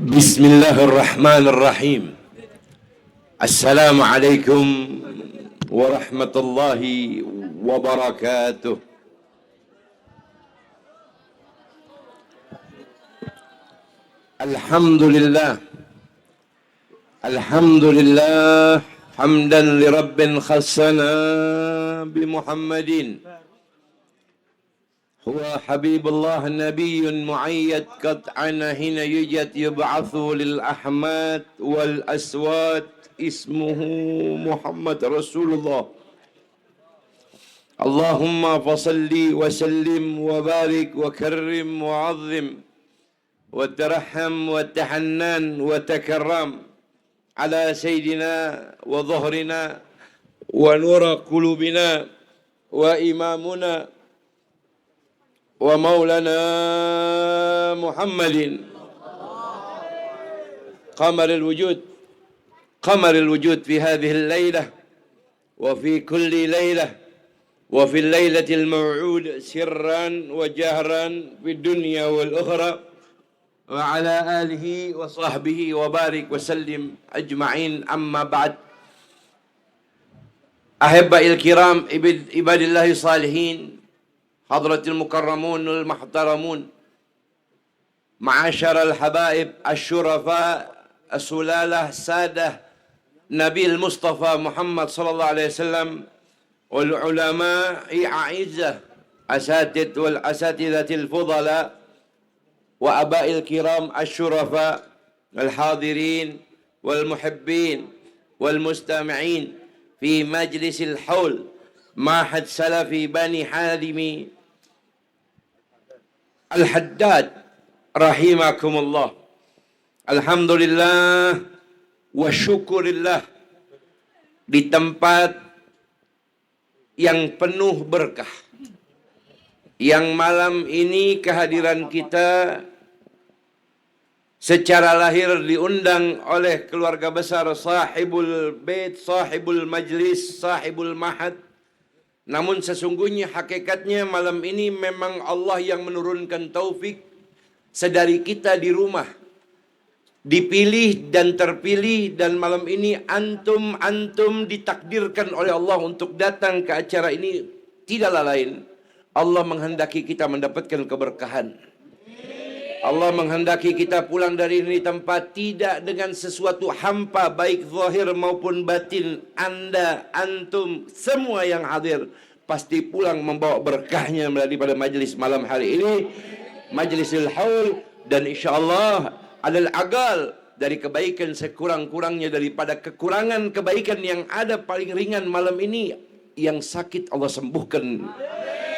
Bismillahirrahmanirrahim. Assalamualaikum warahmatullahi wabarakatuh. Alhamdulillah. Alhamdulillah hamdan li rabbin khassana bi Muhammadin. هو حبيب الله نبي معيد قطعا حين يوجد يبعث للأحماد والأسواد اسمه محمد رسول الله. اللهم فصل وسلم وبارك وكرم وعظم وترحم وتحنن وتكرم على سيدنا وظهرنا ونور قلوبنا وإمامنا ومولانا محمد قمر الوجود في هذه الليلة وفي كل ليلة وفي الليلة الموعود سرا وجهرا في الدنيا والأخرى وعلى آله وصحبه وبارك وسلم أجمعين. أما بعد، أحبائي الكرام عباد الله الصالحين، حضرة المكرمون والمحترمون، معاشر الحبائب الشرفاء السلالة السادة نبي المصطفى محمد صلى الله عليه وسلم، والعلماء أعزة أساتذة والأساتذة الفضلاء، وأباء الكرام الشرفاء الحاضرين والمحبين والمستمعين في مجلس الحول معهد سلفي بني حازم Al-Haddad rahimakumullah. Alhamdulillah wa syukurillah, di tempat yang penuh berkah, yang malam ini kehadiran kita secara lahir diundang oleh keluarga besar sahibul bait, sahibul majlis, sahibul mahad. Namun sesungguhnya hakikatnya malam ini memang Allah yang menurunkan taufik sedari kita di rumah dipilih dan terpilih, dan malam ini antum ditakdirkan oleh Allah untuk datang ke acara ini. Tidaklah lain, Allah menghendaki kita mendapatkan keberkahan. Allah menghendaki kita pulang dari ini tempat tidak dengan sesuatu hampa, baik zahir maupun batin. Anda, antum, semua yang hadir pasti pulang membawa berkahnya daripada majlis malam hari ini, Majlisul Haul. Dan insyaAllah adalah agal dari kebaikan sekurang-kurangnya daripada kekurangan kebaikan yang ada. Paling ringan malam ini, yang sakit Allah sembuhkan.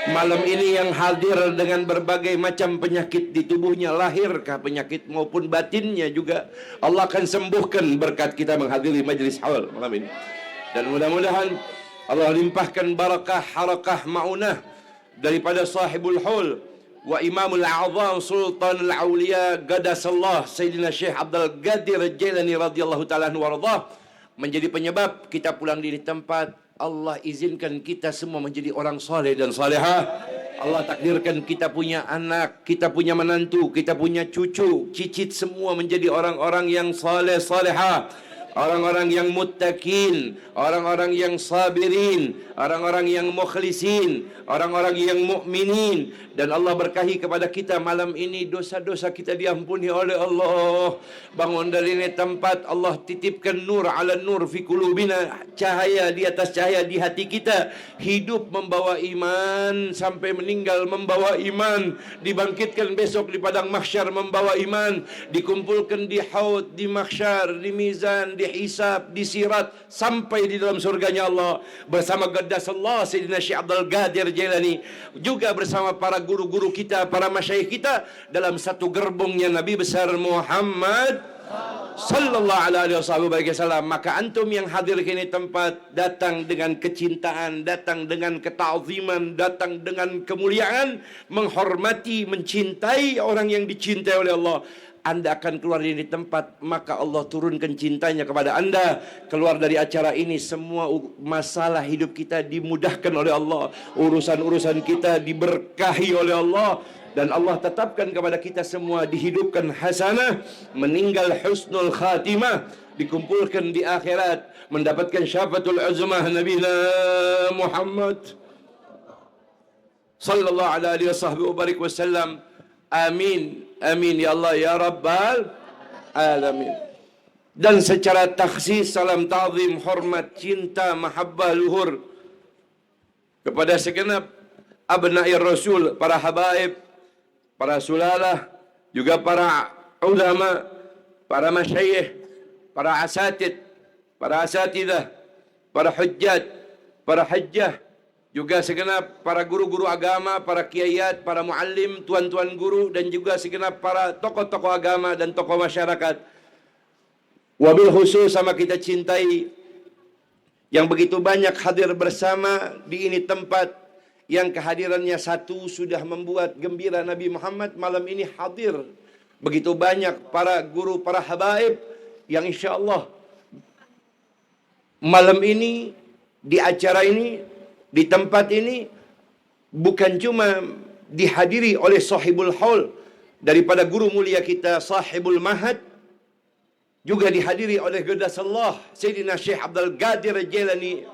Malam ini yang hadir dengan berbagai macam penyakit di tubuhnya, lahirkah penyakit maupun batinnya juga, Allah akan sembuhkan berkat kita menghadiri majlis haul malam ini. Dan mudah-mudahan Allah limpahkan barakah, harakah, ma'unah daripada sahibul haul wa imamul a'zam sultanul awliya Qadasallah Sayyidina Syekh Abdul Qadir Jailani radhiyallahu ta'ala anhu warḍah, menjadi penyebab kita pulang di tempat. Allah izinkan kita semua menjadi orang saleh dan salehah. Allah takdirkan kita punya anak, kita punya menantu, kita punya cucu, cicit, semua menjadi orang-orang yang saleh salehah, orang-orang yang muttaqin, orang-orang yang sabirin, orang-orang yang mukhlisin, orang-orang yang mukminin. Dan Allah berkahi kepada kita malam ini, dosa-dosa kita diampuni oleh Allah. Bangun dari ini tempat, Allah titipkan nur ala nur fi qulubina, cahaya di atas cahaya di hati kita. Hidup membawa iman, sampai meninggal membawa iman, dibangkitkan besok di padang mahsyar membawa iman, dikumpulkan di haud, di mahsyar, di mizan, di hisab, di sirat, sampai di dalam surganya Allah bersama Qadasallah Sayyidina Syekh Abdul Qadir Jailani, juga bersama para guru-guru kita, para masyayikh kita, dalam satu gerbongnya Nabi besar Muhammad sallallahu alaihi wasallam. Maka antum yang hadir ke ini tempat, datang dengan kecintaan, datang dengan keta'ziman, datang dengan kemuliaan, menghormati, mencintai orang yang dicintai oleh Allah. Anda akan keluar dari tempat, maka Allah turunkan cintanya kepada Anda. Keluar dari acara ini, semua masalah hidup kita dimudahkan oleh Allah, urusan-urusan kita diberkahi oleh Allah. Dan Allah tetapkan kepada kita semua dihidupkan hasanah, meninggal husnul khatimah, dikumpulkan di akhirat, mendapatkan syafaatul uzmah Nabi Muhammad sallallahu alaihi wasallam. Amin. Amin ya Allah ya Rabbal alamin. Dan secara takhsis salam ta'zim, hormat, cinta, mahabbah, luhur kepada segenap abna'i Rasul, para habaib, para sulalah, juga para ulama, para masyayikh, para asatid, para asatidah, para hujjat, para hajjah, juga segenap para guru-guru agama, para kiayat, para muallim, tuan-tuan guru, dan juga segenap para tokoh-tokoh agama dan tokoh masyarakat. Wabil khusus sama kita cintai yang begitu banyak hadir bersama di ini tempat, yang kehadirannya satu sudah membuat gembira Nabi Muhammad malam ini hadir. Begitu banyak para guru, para habaib yang insya Allah malam ini, di acara ini, di tempat ini, bukan cuma dihadiri oleh sahibul haul daripada guru mulia kita sahibul mahad, juga dihadiri oleh Qaddasallah Sayyidina Syekh Abdul Qadir Jailani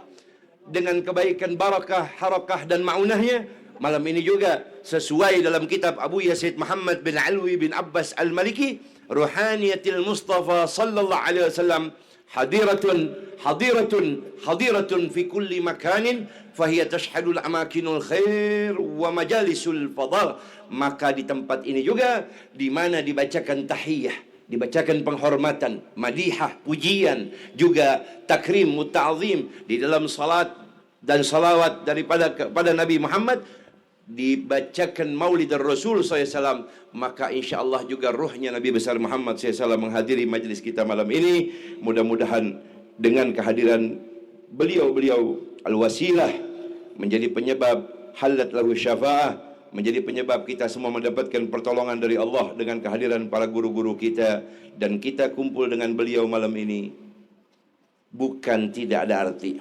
dengan kebaikan, barakah, harakah dan maunahnya. Malam ini juga sesuai dalam kitab Abu Yazid Muhammad bin Alwi bin Abbas Al-Maliki, Ruhaniyatil Mustafa sallallahu alaihi wasallam, hadiratun fi kulli makanin fahiya tashhadul amakinul khair wa majalisul fadal. Maka di tempat ini juga di mana dibacakan tahiyah, dibacakan penghormatan, madihah, pujian, juga takrim, muta'azim di dalam salat dan salawat daripada kepada Nabi Muhammad, dibacakan maulid Rasul SAW, maka insya Allah juga ruhnya Nabi besar Muhammad SAW menghadiri majlis kita malam ini. Mudah-mudahan dengan kehadiran beliau-beliau al-wasilah menjadi penyebab halat lahu syafa'ah, menjadi penyebab kita semua mendapatkan pertolongan dari Allah dengan kehadiran para guru-guru kita, dan kita kumpul dengan beliau malam ini bukan tidak ada arti,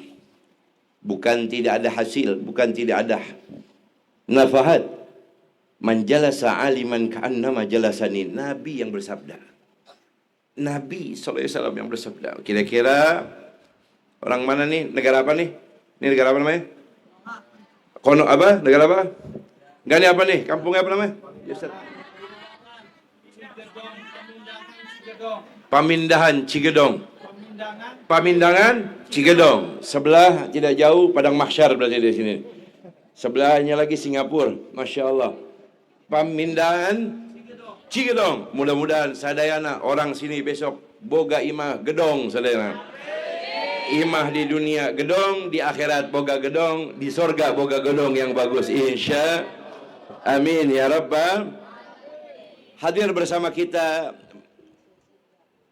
bukan tidak ada hasil, bukan tidak ada nafahat. Man jalasa aliman ka'annama jalasani. Nabi yang bersabda, Nabi SAW yang bersabda. Kira-kira orang mana nih? Negara apa nih? Ini negara apa namanya? Kono apa? Negara apa? Enggak, ini apa nih? Kampungnya apa namanya? Pamindahan Cigedong. Pamindangan Cigedong. Sebelah tidak jauh Padang Mahsyar berarti di sini. Sebelahnya lagi Singapura. Masya Allah. Pamindahan Cigedong. Mudah-mudahan sadayana orang sini besok boga imah gedong sadayana. Imah di dunia gedong, di akhirat boga gedong, di sorga boga gedong yang bagus insya. Amin ya Rabbal. Hadir bersama kita,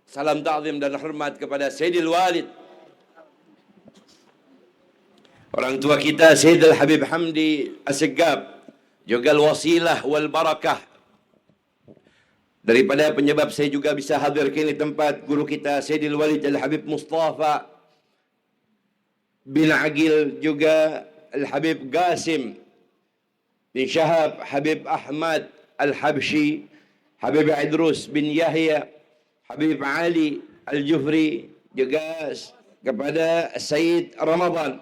salam ta'zim dan hormat kepada Sayyidil Walid, orang tua kita Sayyidil Habib Hamdi As-Segab, juga al-wasilah wal barakah. Daripada penyebab saya juga bisa hadir ke ini tempat, guru kita Sayyidil Walid Al-Habib Mustafa bin Aqil, juga Al-Habib Qasim bin Syahab, Habib Ahmad Al-Habshi, Habib Idrus bin Yahya, Habib Ali Al-Jufri, juga kepada Sayyid Ramadan,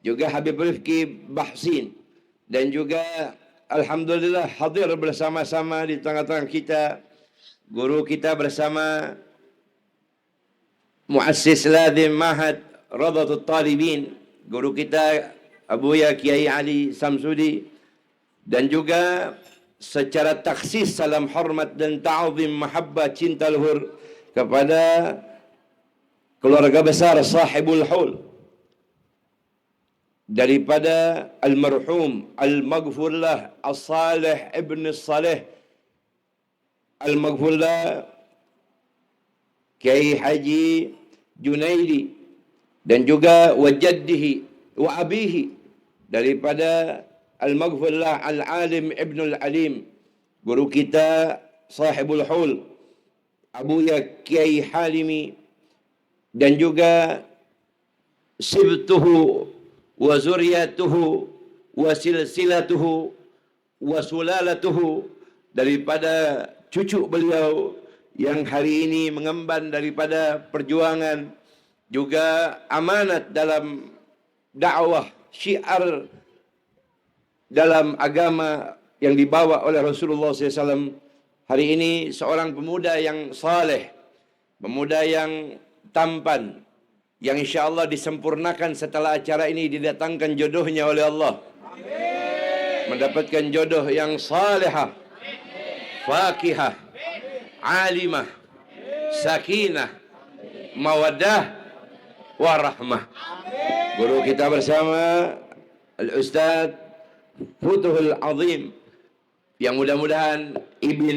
juga Habib Rifki Bahsin, dan juga alhamdulillah hadir bersama-sama di tengah-tengah kita guru kita bersama Muassis Lazim Mahad Radhatul Talibin, guru kita Abuya Kiai Ali Samsudi, dan juga secara taksis salam hormat dan ta'zim, mahabbah, cinta luhur kepada keluarga besar sahibul haul daripada almarhum al-maghfurlah as-salih ibn salih al-maghfurlah Kiai Haji Junaidi, dan juga wajaddihi wa abihi daripada al-maghfurlah al-alim ibn al-alim, guru kita sahibul haul Abuya Kiai Halimi, dan juga sibtuhu wa zuriyatuhu wa silsilatuhu wa sulalatuhu daripada cucu beliau yang hari ini mengemban daripada perjuangan, juga amanat dalam dakwah syiar dalam agama yang dibawa oleh Rasulullah SAW. Hari ini seorang pemuda yang saleh, pemuda yang tampan, yang insya Allah disempurnakan setelah acara ini didatangkan jodohnya oleh Allah. Amin. Mendapatkan jodoh yang salihah, fakihah, alimah, sakinah, mawaddah, warahmah. Guru kita bersama Al-Ustaz Futuhul Azim, yang mudah-mudahan Ibn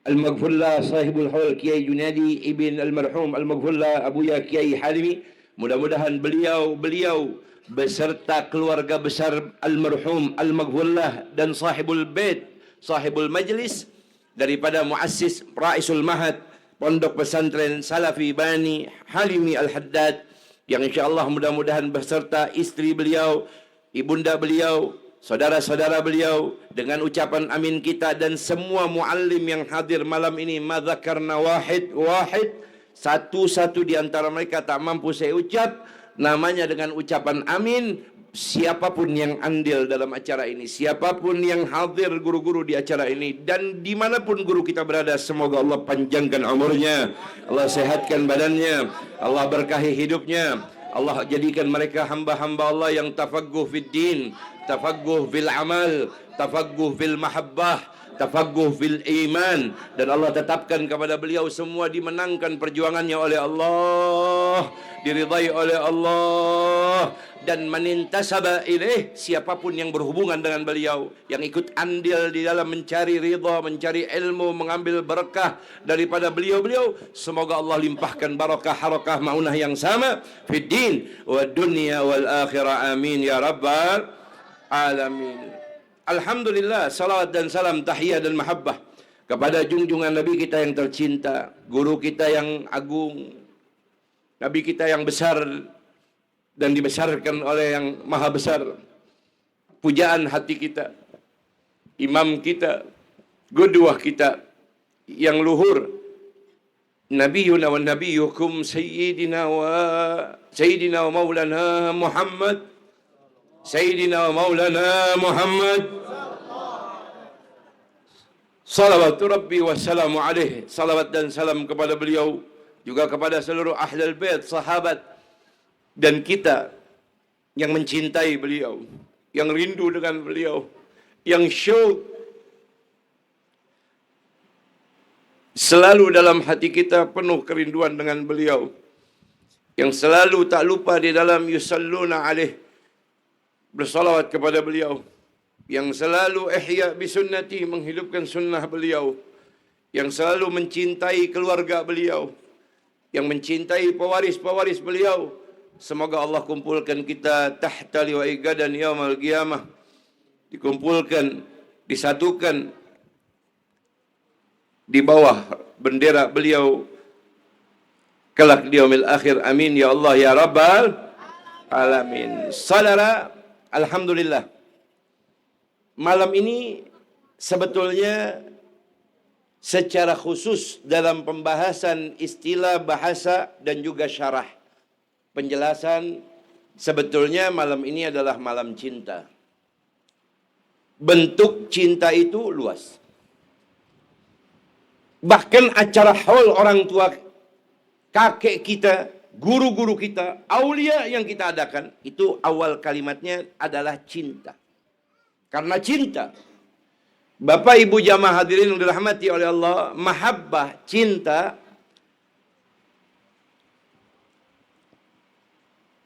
Al-Maghfurlah Sahibul Haul Kiai Junadi Ibn Al-Marhum Al-Maghfurlah Abuya Kiai Halimi, mudah-mudahan beliau beserta keluarga besar Al-Marhum Al-Maghfurlah dan Sahibul Bait, Sahibul Majlis, daripada muassis Raisul Mahad Pondok Pesantren Salafi Bani Halimi Al-Haddad, yang insyaAllah mudah-mudahan beserta istri beliau, ibunda beliau, saudara-saudara beliau, dengan ucapan amin kita dan semua muallim yang hadir malam ini. Madzakarna wahid, satu-satu di antara mereka tak mampu saya ucap namanya dengan ucapan amin. Siapapun yang andil dalam acara ini, siapapun yang hadir guru-guru di acara ini, dan dimanapun guru kita berada, semoga Allah panjangkan umurnya, Allah sehatkan badannya, Allah berkahi hidupnya, Allah jadikan mereka hamba-hamba Allah yang tafaqquh fid din, tafaqquh fil amal, tafaqquh fil mahabbah, tafaqquh fil iman, dan Allah tetapkan kepada beliau semua dimenangkan perjuangannya oleh Allah, diridai oleh Allah, dan menintasaba ilaih, siapapun yang berhubungan dengan beliau, yang ikut andil di dalam mencari ridha, mencari ilmu, mengambil berkah daripada beliau-beliau, semoga Allah limpahkan barakah harakah maunah yang sama fid din wa dunya wal akhirah, amin ya rabbal alamin. Alhamdulillah, salawat dan salam, tahiyah dan mahabbah kepada junjungan Nabi kita yang tercinta, guru kita yang agung, Nabi kita yang besar dan dibesarkan oleh yang maha besar, pujaan hati kita, imam kita, qudwah kita yang luhur, nabiyuna wa nabiyukum sayyidina wa maulana Muhammad, sayyidina wa maulana Muhammad, salawatu rabbi wassalamu alaihi, salawat dan salam kepada beliau, juga kepada seluruh ahlul bait, sahabat, dan kita yang mencintai beliau, yang rindu dengan beliau, yang syauq selalu dalam hati kita penuh kerinduan dengan beliau, yang selalu tak lupa di dalam yusalluna alaih, bersalawat kepada beliau, yang selalu ihya bisunnati, menghidupkan sunnah beliau, yang selalu mencintai keluarga beliau, yang mencintai pewaris-pewaris beliau. Semoga Allah kumpulkan kita tahta liwa'i gadan yaumil qiyamah, dikumpulkan, disatukan di bawah bendera beliau kelak di yaumil akhir, amin ya Allah ya rabbal alamin. Saudara, alhamdulillah, malam ini sebetulnya secara khusus dalam pembahasan istilah bahasa dan juga syarah penjelasan, sebetulnya malam ini adalah malam cinta. Bentuk cinta itu luas. Bahkan acara haul orang tua, kakek kita, guru-guru kita, aulia yang kita adakan, itu awal kalimatnya adalah cinta. Karena cinta, Bapak Ibu jamaah hadirin yang dirahmati oleh Allah, mahabbah, cinta,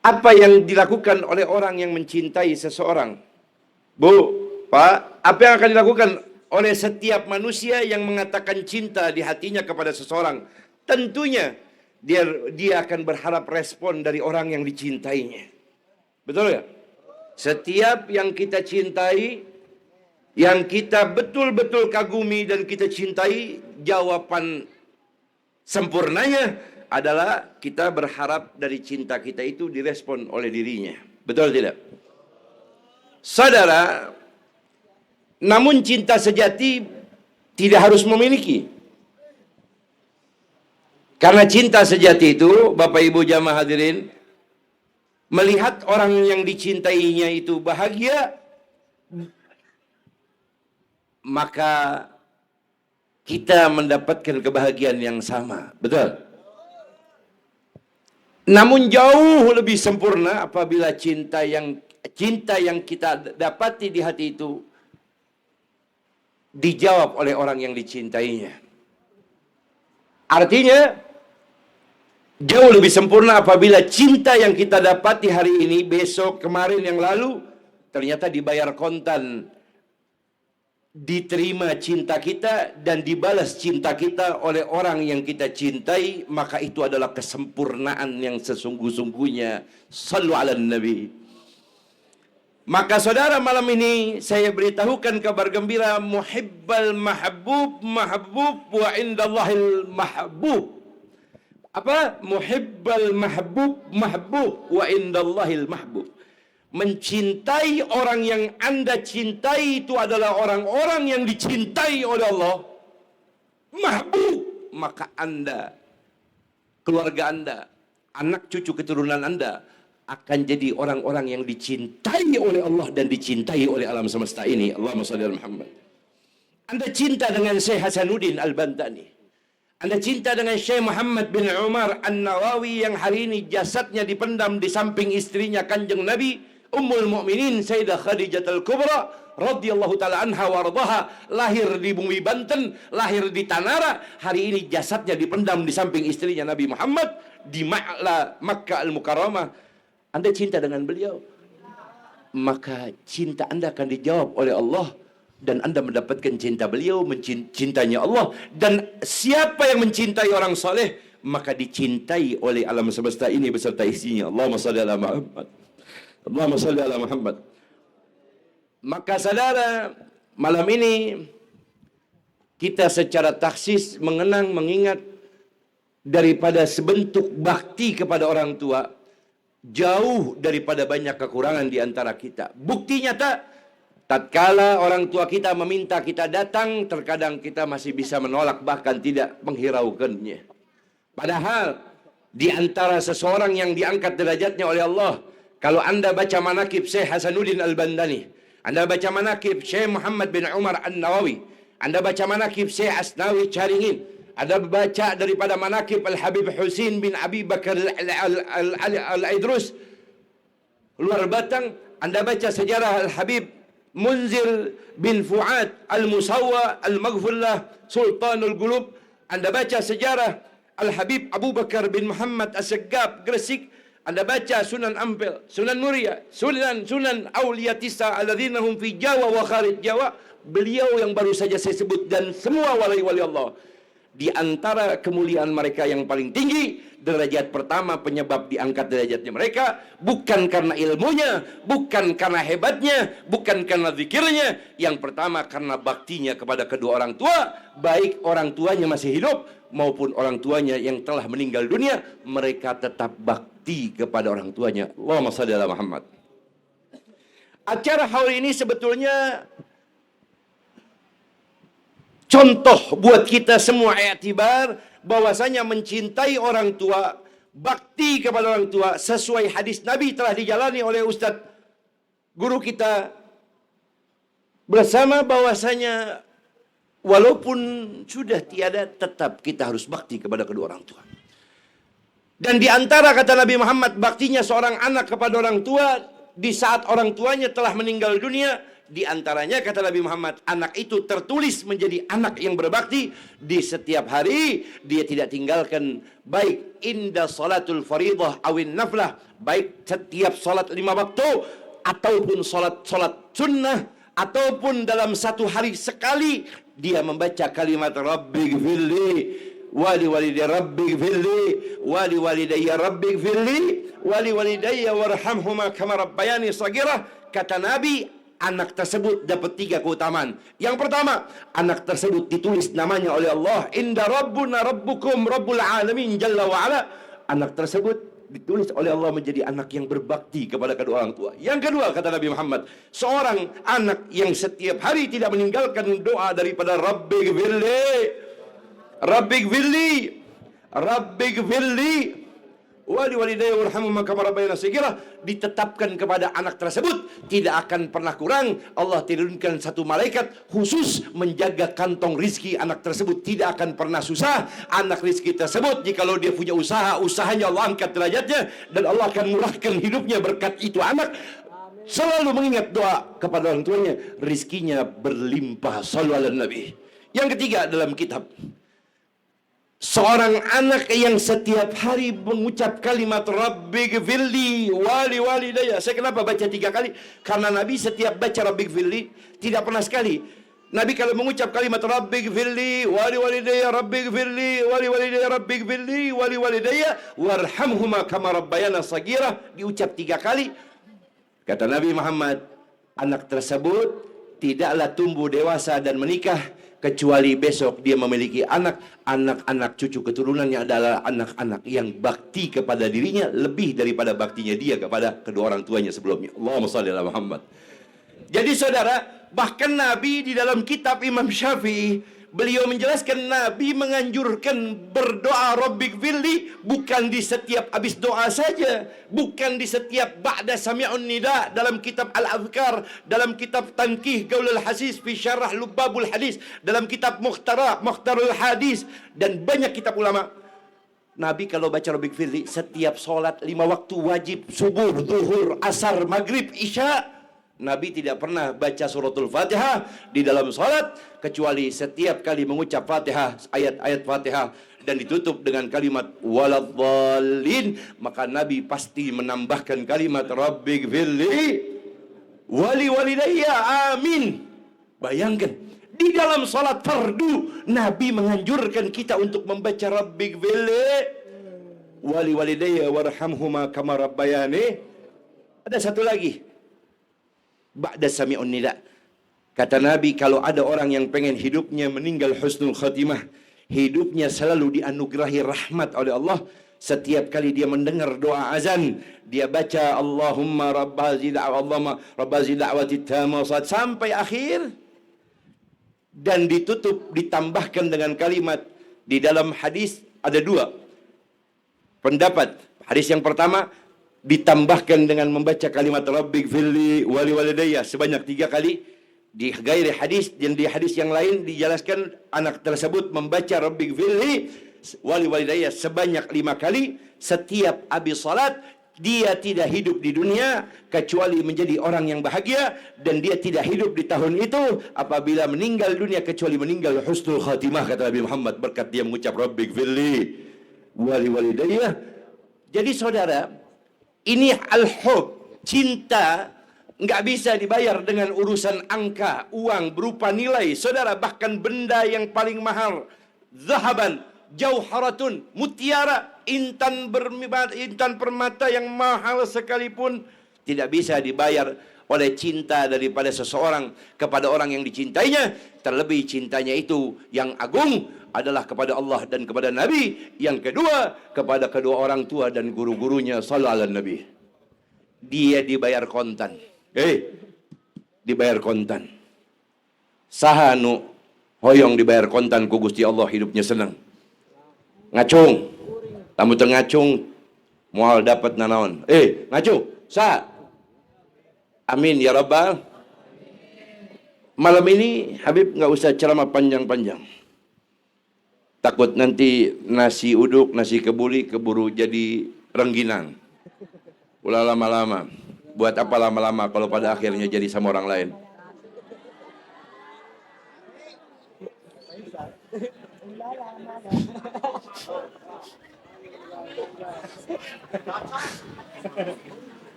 apa yang dilakukan oleh orang yang mencintai seseorang? Bu, Pak, apa yang akan dilakukan oleh setiap manusia yang mengatakan cinta di hatinya kepada seseorang? Tentunya dia akan berharap respon dari orang yang dicintainya. Betul ya? Setiap yang kita cintai, yang kita betul-betul kagumi dan kita cintai, jawaban sempurnanya adalah kita berharap dari cinta kita itu direspon oleh dirinya. Betul tidak? Saudara, namun cinta sejati tidak harus memiliki. Karena cinta sejati itu, Bapak Ibu jamaah hadirin, melihat orang yang dicintainya itu bahagia, maka kita mendapatkan kebahagiaan yang sama. Betul? Namun jauh lebih sempurna apabila cinta yang kita dapati di hati itu dijawab oleh orang yang dicintainya. Artinya, jauh lebih sempurna apabila cinta yang kita dapati hari ini, besok, kemarin, yang lalu, ternyata dibayar kontan. Diterima cinta kita dan dibalas cinta kita oleh orang yang kita cintai, maka itu adalah kesempurnaan yang sesungguh-sungguhnya. Sallu ala Nabi. Maka saudara, malam ini saya beritahukan kabar gembira, muhibbal mahbub mahbub wa indallahil mahbub. Apa? Muhibbal mahbub mahbub wa indallahil mahbub. Mencintai orang yang Anda cintai itu adalah orang-orang yang dicintai oleh Allah. Mahbub. Maka Anda, keluarga Anda, anak cucu keturunan Anda akan jadi orang-orang yang dicintai oleh Allah dan dicintai oleh alam semesta ini. Allahumma shalli ala Muhammad. Anda cinta dengan Syekh Hasanuddin Al-Bantani. Anda cinta dengan Syekh Muhammad bin Umar An-Nawawi yang hari ini jasadnya dipendam di samping istrinya Kanjeng Nabi Ummul Mukminin Sayyidah Khadijah Al-Kubra radhiyallahu taala anha wardaha, lahir di bumi Banten, lahir di Tanara, hari ini jasadnya dipendam di samping istrinya Nabi Muhammad di Ma'la Makkah Al-Mukarramah. Anda cinta dengan beliau, maka cinta Anda akan dijawab oleh Allah dan Anda mendapatkan cinta beliau, cintanya Allah. Dan siapa yang mencintai orang saleh, maka dicintai oleh alam semesta ini beserta isinya. Allahumma shalli ala Muhammad. Allahumma shalli ala Muhammad. Maka saudara, malam ini kita secara taksis mengenang, mengingat daripada sebentuk bakti kepada orang tua, jauh daripada banyak kekurangan di antara kita. Bukti nyata, tatkala orang tua kita meminta kita datang, terkadang kita masih bisa menolak, bahkan tidak menghiraukannya. Padahal di antara seseorang yang diangkat derajatnya oleh Allah, kalau Anda baca manakib Syekh Hasanuddin Al-Bandani, Anda baca manakib Syekh Muhammad bin Umar An-Nawawi, Anda baca manakib Syekh Asnawi Caringin, Anda baca daripada manakib Al-Habib Husin bin Abi Bakar Al-Idrus luar Batang, Anda baca sejarah Al-Habib Munzir bin Fuad Al-Musawwa Al-Maghfullah Sultanul Qulub, Anda baca sejarah Al-Habib Abu Bakar bin Muhammad As-Saggab Gresik, Anda baca Sunan Ampel, Sunan Muria, Sunan Aulia Tisa alladzina hum fi Jawa wa kharij Jawa, beliau yang baru saja saya sebut, dan semua wali-wali Allah. Di antara kemuliaan mereka yang paling tinggi, derajat pertama penyebab diangkat derajatnya mereka, bukan karena ilmunya, bukan karena hebatnya, bukan karena zikirnya. Yang pertama karena baktinya kepada kedua orang tua, baik orang tuanya masih hidup maupun orang tuanya yang telah meninggal dunia, mereka tetap bakti kepada orang tuanya. Allahumma shalli ala Muhammad. Acara hari ini sebetulnya contoh buat kita semua i'tibar bahwasanya mencintai orang tua, bakti kepada orang tua sesuai hadis Nabi telah dijalani oleh Ustadz guru kita bersama, bahwasanya walaupun sudah tiada, tetap kita harus bakti kepada kedua orang tua. Dan di antara kata Nabi Muhammad, baktinya seorang anak kepada orang tua di saat orang tuanya telah meninggal dunia, di antaranya kata Nabi Muhammad, anak itu tertulis menjadi anak yang berbakti di setiap hari. Dia tidak tinggalkan, baik inda salatul faridah awin naflah, baik setiap salat 5 waktu ataupun salat sunnah, ataupun dalam satu hari sekali dia membaca kalimat Rabbi gfirli wali walidayya Rabbi gfirli wali walidayya Rabbi gfirli wali walidayya warhamhuma kama rabbayani saghirah. Kata Nabi, anak tersebut dapat 3 keutamaan. Yang pertama, anak tersebut ditulis namanya oleh Allah, inda rabbuna rabbukum rabbul alamin jalla wa ala. Anak tersebut ditulis oleh Allah menjadi anak yang berbakti kepada kedua orang tua. Yang kedua, kata Nabi Muhammad, seorang anak yang setiap hari tidak meninggalkan doa daripada Rabbi gfirli, Rabbi gfirli, Rabbi gfirli, wali walidayya warhamhuma kama rabbayana shaghira, ditetapkan kepada anak tersebut tidak akan pernah kurang. Allah turunkan satu malaikat khusus menjaga kantong rizki anak tersebut, tidak akan pernah susah anak rizki tersebut. Jikalau dia punya usaha, usahanya Allah angkat derajatnya dan Allah akan murahkan hidupnya berkat itu anak. Selalu mengingat doa kepada orang tuanya, rizkinya berlimpah. Shallu ala Nabi. Yang ketiga dalam kitab, seorang anak yang setiap hari mengucap kalimat Rabbi gfirli wali walidayya. Saya kenapa baca 3 kali? Karena Nabi setiap baca Rabbi gfirli tidak pernah sekali. Nabi kalau mengucap kalimat Rabbi gfirli wali walidayya, Rabbi gfirli wali walidayya, Rabbi gfirli wali walidayya warhamhuma kama rabbayana shaghira, diucap 3 kali. Kata Nabi Muhammad, anak tersebut tidaklah tumbuh dewasa dan menikah kecuali besok dia memiliki anak-anak cucu keturunannya adalah anak-anak yang bakti kepada dirinya lebih daripada baktinya dia kepada kedua orang tuanya sebelumnya. Allahumma shalli ala Muhammad. Jadi saudara, bahkan Nabi di dalam kitab Imam Syafi'i, beliau menjelaskan Nabi menganjurkan berdoa Rabbi gfirli bukan di setiap habis doa saja, bukan di setiap ba'da sami'un nida. Dalam kitab Al-Adhkar, dalam kitab Tanqih Gaulul Hasis fi Syarah Lubabul Hadis, dalam kitab Mukhtarul Hadis, dan banyak kitab ulama, Nabi kalau baca Rabbi gfirli setiap solat 5 waktu wajib, subuh, zuhur, asar, maghrib, isya, Nabi tidak pernah baca suratul Fatihah di dalam salat kecuali setiap kali mengucap Fatihah, ayat-ayat Fatihah dan ditutup dengan kalimat waladhdallin, maka Nabi pasti menambahkan kalimat Rabbi gfirli wali walidayya amin. Bayangkan, di dalam salat fardu Nabi menganjurkan kita untuk membaca Rabbi gfirli wali walidayya warhamhuma kama rabbayani. Ada satu lagi, ba'da sami'un nida. Kata Nabi, kalau ada orang yang pengen hidupnya meninggal husnul khatimah, hidupnya selalu dianugerahi rahmat oleh Allah, setiap kali dia mendengar doa azan, dia baca Allahumma rabbazi da'wati tamma sampai akhir, dan ditutup ditambahkan dengan kalimat. Di dalam hadis ada 2 pendapat. Hadis yang pertama ditambahkan dengan membaca kalimat Rabbi gfirli wali walidayya sebanyak 3 kali. Di gairi hadis dan di hadis yang lain dijelaskan anak tersebut membaca Rabbi gfirli wali walidayya sebanyak 5 kali. Setiap habis salat dia tidak hidup di dunia kecuali menjadi orang yang bahagia, dan dia tidak hidup di tahun itu apabila meninggal dunia kecuali meninggal husnul khatimah, kata Nabi Muhammad, berkat dia mengucap Rabbi gfirli wali walidayya. Jadi saudara, ini al-hub, cinta, nggak bisa dibayar dengan urusan angka, uang berupa nilai. Saudara, bahkan benda yang paling mahal, zahaban, jauharatun, mutiara, intan permata yang mahal sekalipun, tidak bisa dibayar oleh cinta daripada seseorang kepada orang yang dicintainya. Terlebih cintanya itu yang agung adalah kepada Allah dan kepada Nabi. Yang kedua, kepada kedua orang tua dan guru-gurunya. Sallallahu alaihi Nabi. Dia dibayar kontan. Dibayar kontan. Sahanu hoyong dibayar kontan ku Gusti Allah, hidupnya senang. Ngacung. Tamu tengacung moal dapat nanaon. Ngacung. Sah. Amin ya Rabbal. Malam ini Habib nggak usah ceramah panjang-panjang. Takut nanti nasi uduk, nasi kebuli keburu jadi rengginang. Ulah lama-lama. Buat apa lama-lama kalau pada akhirnya jadi sama orang lain.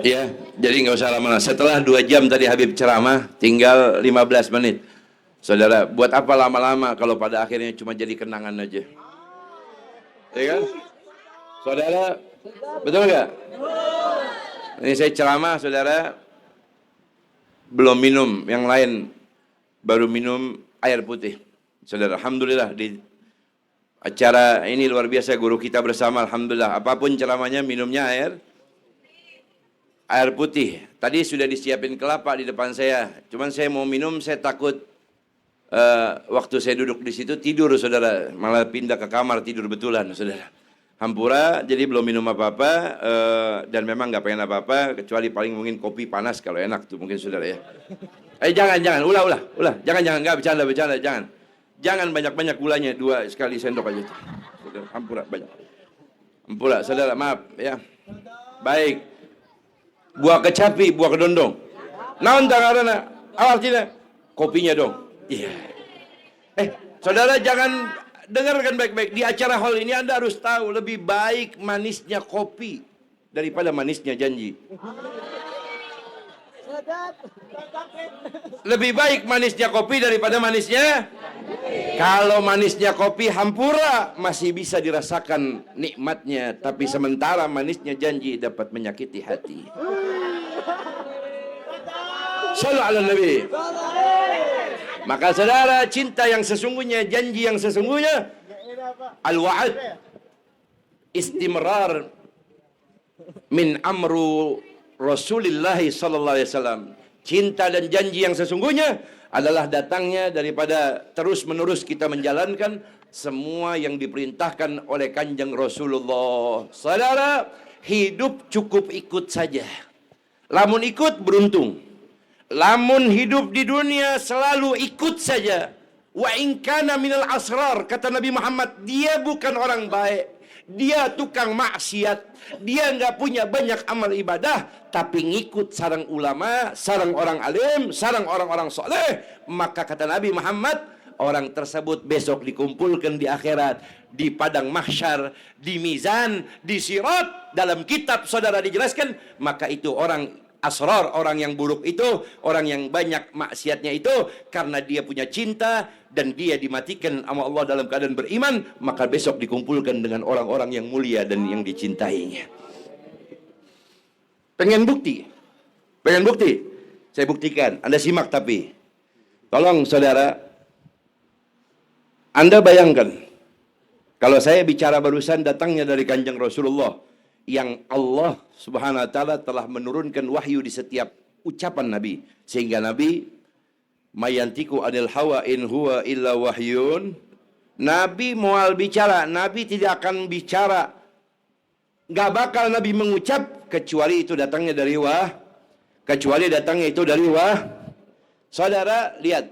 Ya, jadi nggak usah lama-lama. Setelah 2 jam tadi Habib ceramah, tinggal 15 menit. Saudara, buat apa lama-lama kalau pada akhirnya cuma jadi kenangan aja? Ya kan? Saudara, betul nggak? Ini saya ceramah, saudara, belum minum, yang lain baru minum air putih. Saudara, alhamdulillah di Acara ini luar biasa, guru kita bersama, alhamdulillah. Apapun ceramahnya, minumnya air putih. Tadi sudah disiapin kelapa di depan saya. Cuman saya mau minum, saya takut waktu saya duduk di situ tidur, saudara. Malah pindah ke kamar tidur betulan, saudara. Hampura, jadi belum minum apa-apa, dan memang nggak pengen apa-apa, kecuali paling mungkin kopi panas kalau enak tuh mungkin, saudara ya. Jangan, ulah, jangan, nggak bercanda, jangan. Jangan banyak-banyak gulanya, 2 sekali sendok aja tuh. Saudara, hampura banyak. Hampura, saudara, maaf ya. Baik. Buah kecapi, buah kedondong. Naon karena awal tidak kopinya dong. Iya. Saudara jangan dengarkan baik-baik. Di acara hall ini Anda harus tahu lebih baik manisnya kopi daripada manisnya janji. Lebih baik manisnya kopi daripada manisnya. Kalau manisnya kopi hampura masih bisa dirasakan nikmatnya, tapi sementara manisnya janji dapat menyakiti hati. Shallallahu ala Nabi. Maka saudara, cinta yang sesungguhnya, janji yang sesungguhnya, al-wa'ad, istimrar min amru Rasulullah sallallahu alaihi wasallam. Cinta dan janji yang sesungguhnya adalah datangnya daripada terus-menerus kita menjalankan semua yang diperintahkan oleh Kanjeng Rasulullah. Saudara, hidup cukup ikut saja. Lamun ikut beruntung. Lamun hidup di dunia selalu ikut saja. Wa in kana minal asrar, kata Nabi Muhammad, dia bukan orang baik. Dia tukang maksiat. Dia nggak punya banyak amal ibadah, tapi ngikut sarang ulama, sarang orang alim, sarang orang-orang soleh. Maka kata Nabi Muhammad, orang tersebut besok dikumpulkan di akhirat, di padang mahsyar, di mizan, di sirat. Dalam kitab saudara dijelaskan, maka itu orang asrar, orang yang buruk itu, orang yang banyak maksiatnya itu, karena dia punya cinta dan dia dimatikan sama Allah dalam keadaan beriman, maka besok dikumpulkan dengan orang-orang yang mulia dan yang dicintainya. Pengen bukti? Pengen bukti? Saya buktikan. Anda simak tapi. Tolong saudara, Anda bayangkan, kalau saya bicara barusan datangnya dari Kanjeng Rasulullah, yang Allah subhanahu wa ta'ala telah menurunkan wahyu di setiap ucapan Nabi. Sehingga Nabi, mayantiku anil hawa in huwa illa wahyun. Nabi mual bicara, Nabi tidak akan bicara, gak bakal Nabi mengucap, kecuali itu datangnya dari wah. Kecuali datangnya itu dari wah. Saudara, lihat.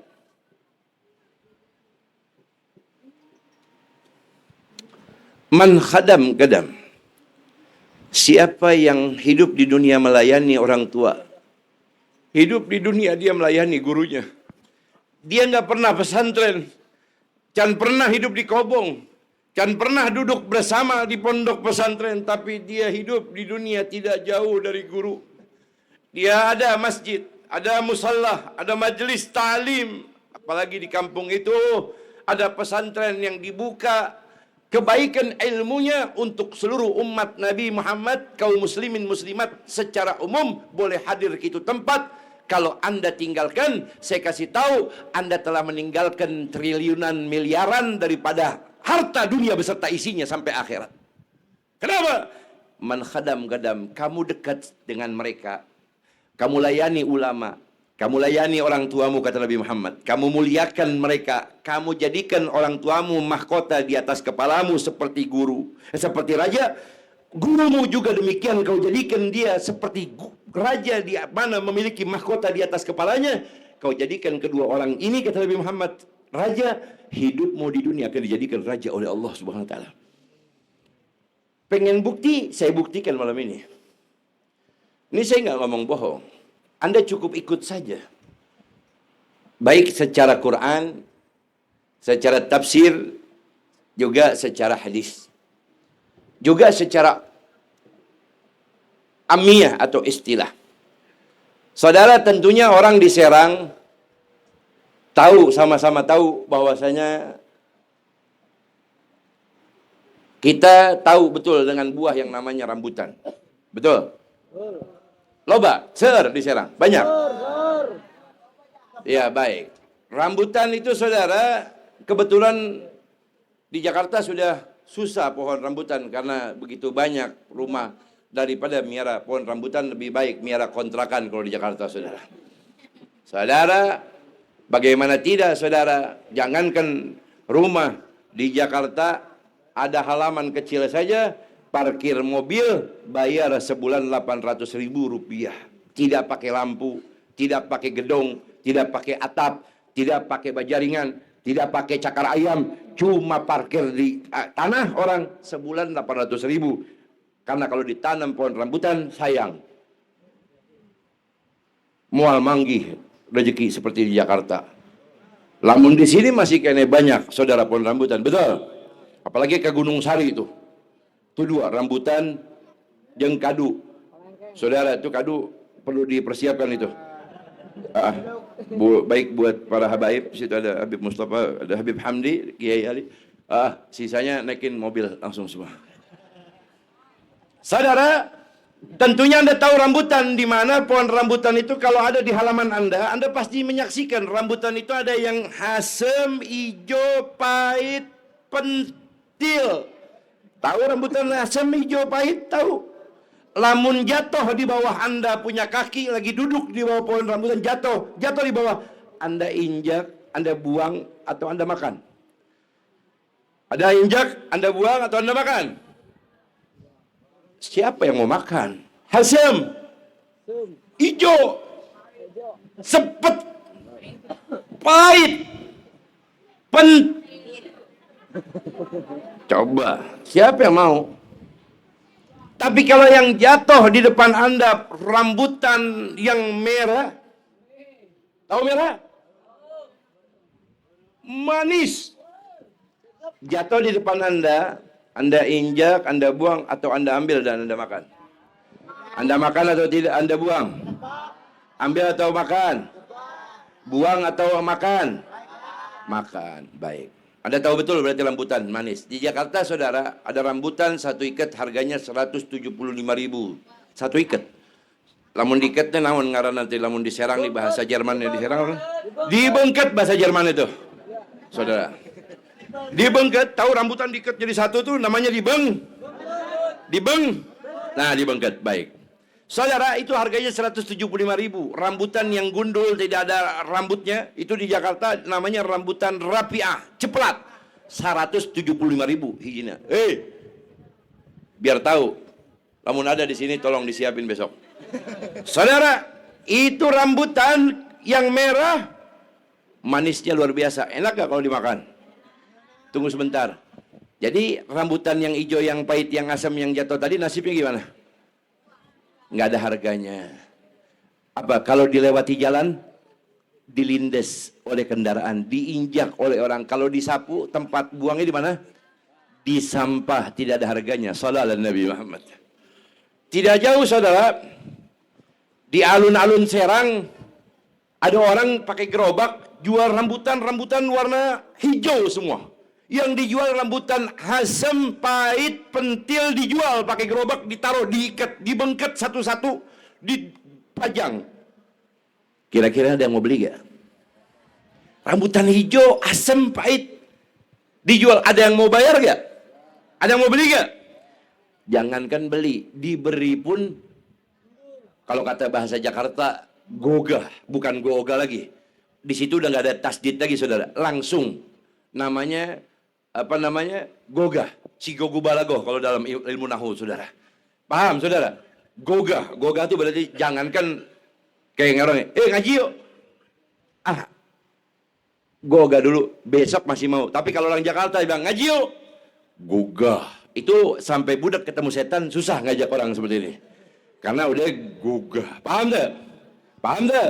Man khadam gadam. Siapa yang hidup di dunia melayani orang tua, hidup di dunia dia melayani gurunya. Dia nggak pernah pesantren, can pernah hidup di kobong, can pernah duduk bersama di pondok pesantren, tapi dia hidup di dunia tidak jauh dari guru. Dia ada masjid, ada musallah, ada majelis ta'lim, apalagi di kampung itu ada pesantren yang dibuka. Kebaikan ilmunya untuk seluruh umat Nabi Muhammad, kaum muslimin muslimat secara umum boleh hadir ke itu tempat. Kalau Anda tinggalkan, saya kasih tahu, Anda telah meninggalkan triliunan miliaran daripada harta dunia beserta isinya sampai akhirat. Kenapa? Man khadam gadam, kamu dekat dengan mereka, kamu layani ulama, kamu layani orang tuamu, kata Nabi Muhammad. Kamu muliakan mereka. Kamu jadikan orang tuamu mahkota di atas kepalamu seperti guru. Seperti raja. Gurumu juga demikian. Kau jadikan dia seperti raja di mana memiliki mahkota di atas kepalanya. Kau jadikan kedua orang ini, kata Nabi Muhammad, raja. Hidupmu di dunia akan dijadikan raja oleh Allah Subhanahu Wa Taala. Pengen bukti? Saya buktikan malam ini. Ini saya nggak ngomong bohong. Anda cukup ikut saja. Baik secara Quran, secara tafsir, juga secara hadis. Juga secara amiyah atau istilah. Saudara, tentunya orang di Serang tahu, sama-sama tahu bahwasanya kita tahu betul dengan buah yang namanya rambutan. Betul? Loba, di Serang, banyak. Ya, baik. Rambutan itu saudara, kebetulan Di Jakarta sudah susah pohon rambutan karena begitu banyak rumah. Daripada miara pohon rambutan lebih baik miara kontrakan kalau di Jakarta, saudara. Saudara, bagaimana tidak, saudara? Jangankan rumah di Jakarta, ada halaman kecil saja, parkir mobil bayar sebulan 800.000 rupiah. Tidak pakai lampu, tidak pakai gedung, tidak pakai atap, tidak pakai bajaringan, tidak pakai cakar ayam, cuma parkir di tanah orang sebulan 800.000. Karena kalau ditanam pohon rambutan sayang. Mual manggih rezeki seperti di Jakarta. Lamun di sini masih kene banyak saudara pohon rambutan, betul. Apalagi ke Gunung Sari itu. Itu dua, rambutan jeung kadu. Saudara, itu kadu perlu dipersiapkan itu. Baik buat para habaib, situ ada Habib Mustafa, ada Habib Hamdi, Kiai Ali. Sisanya naikin mobil langsung semua. Saudara, tentunya Anda tahu rambutan di mana pohon rambutan itu. Kalau ada di halaman Anda pasti menyaksikan rambutan itu ada yang asam, hijau, pahit, pentil. Tahu rambutan asam, hijau, pahit? Tahu? Lamun jatuh di bawah Anda punya kaki lagi duduk di bawah pohon rambutan, jatuh di bawah, Anda injak, Anda buang atau Anda makan? Ada injak, Anda buang atau Anda makan? Siapa yang mau makan? Asam, hijau, sepet, pahit, coba, siapa yang mau? Tapi kalau yang jatuh di depan Anda rambutan yang merah, tahu merah? Manis. Jatuh di depan Anda injak, Anda buang, atau Anda ambil dan Anda makan? Anda makan atau tidak? Anda buang? Ambil atau makan? Buang atau makan? Makan, baik. Anda tahu betul berarti rambutan manis. Di Jakarta, saudara, ada rambutan satu ikat harganya 175.000. Satu ikat. Lamun diikatnya namun ngaran nanti lamun diserang di bahasa Jerman ya diserang. Dibengket bahasa Jerman itu. Saudara. Dibengket, tahu rambutan diikat jadi satu tuh namanya dibeng. Nah, dibengket, baik. Saudara, itu harganya 175.000. Rambutan yang gundul tidak ada rambutnya itu di Jakarta namanya rambutan rapiah, ceplat. 175.000 hijinya. Biar tahu. Lamun ada di sini tolong disiapin besok. Saudara, itu rambutan yang merah manisnya luar biasa. Enak gak kalau dimakan? Tunggu sebentar. Jadi rambutan yang hijau, yang pahit, yang asam, yang jatuh tadi nasibnya gimana? Nggak ada harganya. Apa? Kalau dilewati jalan, dilindes oleh kendaraan, diinjak oleh orang. Kalau disapu, tempat buangnya di mana? Di sampah, tidak ada harganya. Shallallahu Nabi Muhammad. Tidak jauh, saudara, di alun-alun Serang, ada orang pakai gerobak jual rambutan warna hijau semua. Yang dijual rambutan asam, pahit, pentil dijual pakai gerobak, ditaruh, diikat, dibengket satu-satu, dipajang. Kira-kira ada yang mau beli gak? Rambutan hijau, asam, pahit, dijual. Ada yang mau bayar gak? Ada yang mau beli gak? Jangankan beli, diberi pun, kalau kata bahasa Jakarta, gogah, bukan goga lagi. Di situ udah gak ada tasdid lagi, saudara. Langsung namanya gogah, si gogu balagoh kalau dalam ilmu nahu, saudara. Paham, saudara? Gogah itu berarti jangankan kayak orang ngaji yuk. Gogah dulu, besok masih mau. Tapi kalau orang Jakarta bilang ngaji yuk, gogah. Itu sampai budak ketemu setan susah ngajak orang seperti ini. Karena udah gogah. Paham tak?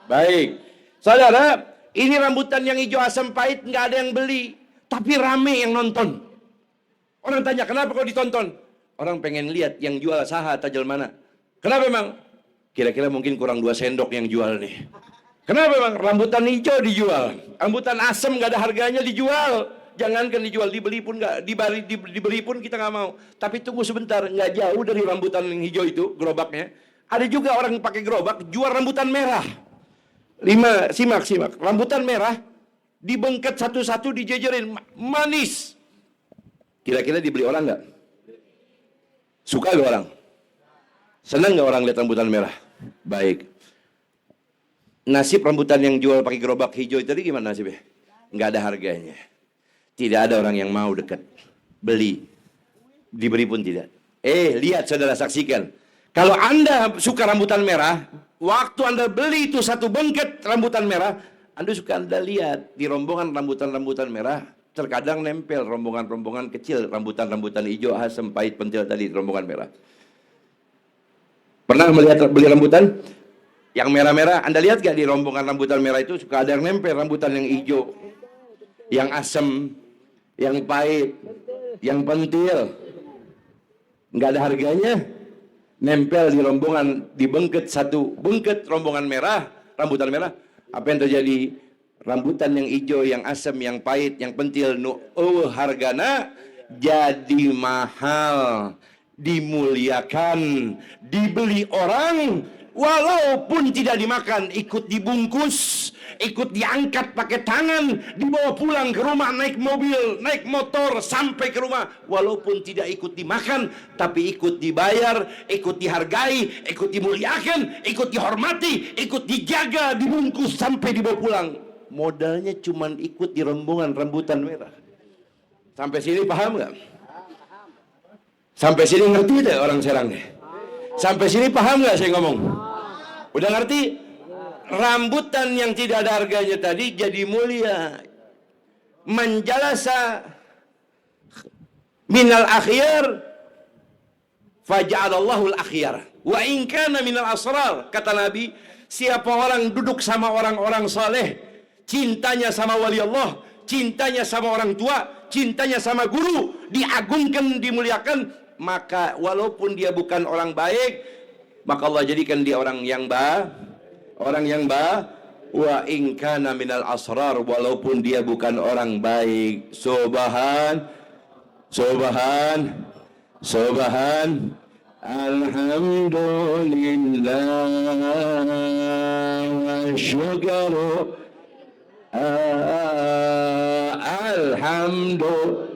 Baik. Saudara, ini rambutan yang hijau asam pahit nggak ada yang beli. Tapi rame yang nonton. Orang tanya, kenapa kau ditonton? Orang pengen lihat yang jual saha tajal mana. Kenapa emang? Kira-kira mungkin kurang 2 sendok yang jual nih. Kenapa emang? Rambutan hijau dijual. Rambutan asam nggak ada harganya dijual. Jangankan dijual, dibeli pun nggak, dibeli pun kita nggak mau. Tapi tunggu sebentar, nggak jauh dari rambutan yang hijau itu, gerobaknya. Ada juga orang pakai gerobak, jual rambutan merah. Simak. Rambutan merah, dibengket satu-satu, dijejerin, manis, Kira-kira dibeli orang nggak? Suka nggak orang? Senang nggak orang lihat rambutan merah? Baik. Nasib rambutan yang jual pakai gerobak hijau tadi gimana nasibnya? Nggak ada harganya. Tidak ada orang yang mau dekat. Beli. Diberi pun tidak. Lihat saudara, saksikan. Kalau Anda suka rambutan merah, waktu Anda beli itu satu bengket rambutan merah, Anda lihat di rombongan rambutan-rambutan merah, terkadang nempel rombongan-rombongan kecil, rambutan-rambutan hijau, asam, pahit, pentil tadi, rombongan merah. Pernah melihat beli rambutan yang merah-merah? Anda lihat gak di rombongan rambutan merah itu suka ada yang nempel rambutan yang hijau, yang asam, yang pahit, yang pentil, nggak ada harganya, nempel di rombongan, di bengket satu bengket rombongan merah, rambutan merah. Apa yang terjadi? Rambutan yang hijau, yang asam, yang pahit, yang pentil, hargana jadi mahal, dimuliakan, dibeli orang, walaupun tidak dimakan, ikut dibungkus, ikut diangkat pakai tangan, dibawa pulang ke rumah, naik mobil, naik motor sampai ke rumah, walaupun tidak ikut dimakan, tapi ikut dibayar, ikut dihargai, ikut dimuliakan, ikut dihormati, ikut dijaga, dibungkus sampai dibawa pulang. Modalnya cuman ikut di rombongan rambutan merah. Sampai sini paham nggak? Sampai sini ngerti deh orang Serang nih. Sampai sini paham nggak saya ngomong? Udah ngerti? Rambutan yang tidak ada harganya tadi jadi mulia. Menjalasa minal akhyar faja'alallahu al-akhyar wa in kana minal asrar. Kata Nabi, siapa orang duduk sama orang-orang saleh, cintanya sama wali Allah, cintanya sama orang tua, cintanya sama guru, diagungkan, dimuliakan, maka walaupun dia bukan orang baik, maka Allah jadikan dia orang yang wa in kana minal asrar, walaupun dia bukan orang baik. Subhan alhamdulillah wa syukru alhamdulillah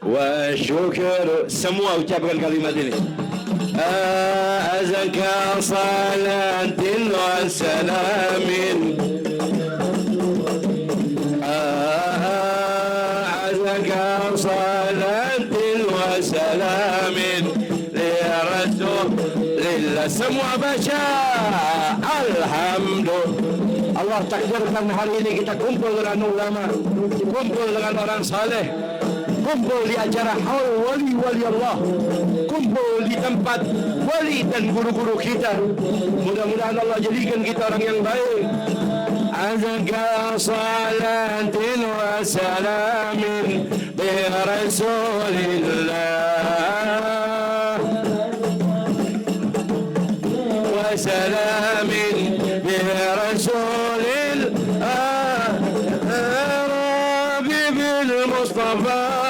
wa syukru. Semua ucapkan kalimat ini. Azka salatin wa salamin, azka salatin wa salamin li rasulillah. Semua baca alhamdulillah. Allah takdirkan hari ini kita kumpul dengan ulama, kumpul dengan orang saleh, kumpul di acara haul wali Allah, kumpul di tempat wali dan guru-guru kita. Mudah-mudahan Allah jadikan kita orang yang baik. Azka salatin wa salamin bi rasulillah wa salamin bi rasulillah rabbi bil mustafa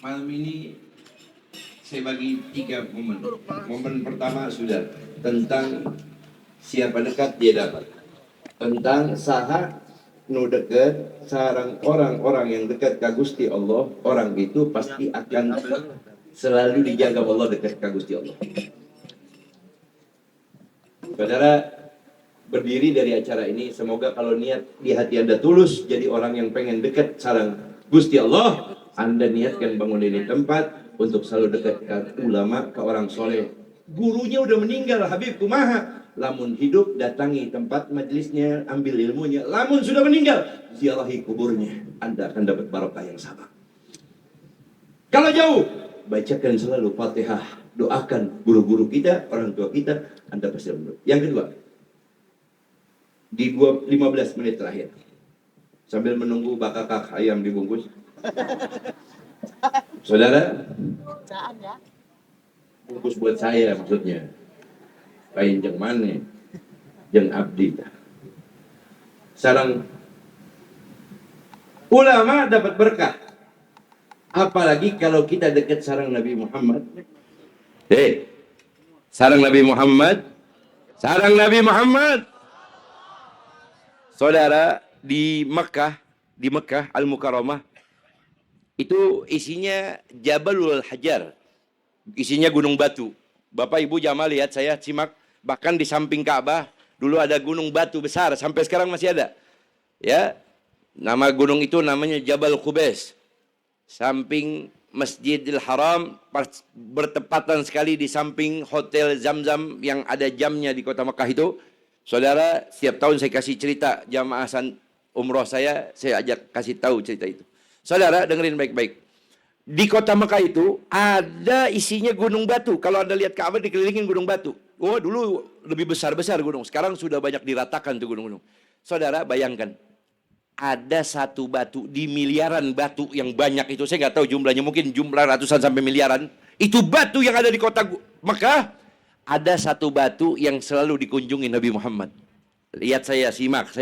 malam ini saya bagi 3 momen. Momen pertama sudah tentang siapa dekat dia dapat. Tentang saha nu dekat, sarang orang-orang yang dekat ka Gusti Allah, orang itu pasti akan selalu dijaga Allah dekat ka Gusti Allah. Saudara, berdiri dari acara ini, semoga kalau niat di hati Anda tulus jadi orang yang pengen dekat sareng Gusti Allah, Anda niatkan bangun ini tempat untuk selalu dekat ke ulama, ke orang soleh. Gurunya udah meninggal, Habib kumaha. Lamun hidup, datangi tempat majelisnya, ambil ilmunya. Lamun sudah meninggal, ziarahi kuburnya. Anda akan dapat barokah yang sama. Kalau jauh, bacakan selalu Fatihah. Doakan guru-guru kita, orang tua kita, Anda pasti menurut. Yang kedua, di 15 menit terakhir, sambil menunggu bakakak ayam dibungkus, saudara, bungkus buat saya maksudnya. Kain jeng mana, jeng abdi. Sarang ulama dapat berkah. Apalagi kalau kita dekat sarang Nabi Muhammad. Sarang Nabi Muhammad. Sarang Nabi Muhammad. Saudara, di Mekah Al-Mukarramah, itu isinya Jabalul Hajar. Isinya gunung batu. Bapak Ibu jamaah lihat saya simak. Bahkan di samping Ka'bah dulu ada gunung batu besar, sampai sekarang masih ada. Ya. Nama gunung itu namanya Jabal Qubais. Samping Masjidil Haram, bertepatan sekali di samping Hotel Zamzam yang ada jamnya di kota Mekah itu. Saudara, setiap tahun saya kasih cerita jamaah umroh saya ajak kasih tahu cerita itu. Saudara, dengerin baik-baik. Di kota Mekah itu ada isinya gunung batu. Kalau Anda lihat Ka'bah dikelilingin gunung batu. Oh, dulu lebih besar-besar gunung. Sekarang sudah banyak diratakan tuh gunung-gunung. Saudara, bayangkan. Ada satu batu di miliaran batu yang banyak itu. Saya nggak tahu jumlahnya. Mungkin jumlah ratusan sampai miliaran. Itu batu yang ada di kota Mekah. Ada satu batu yang selalu dikunjungi Nabi Muhammad. Lihat saya, simak.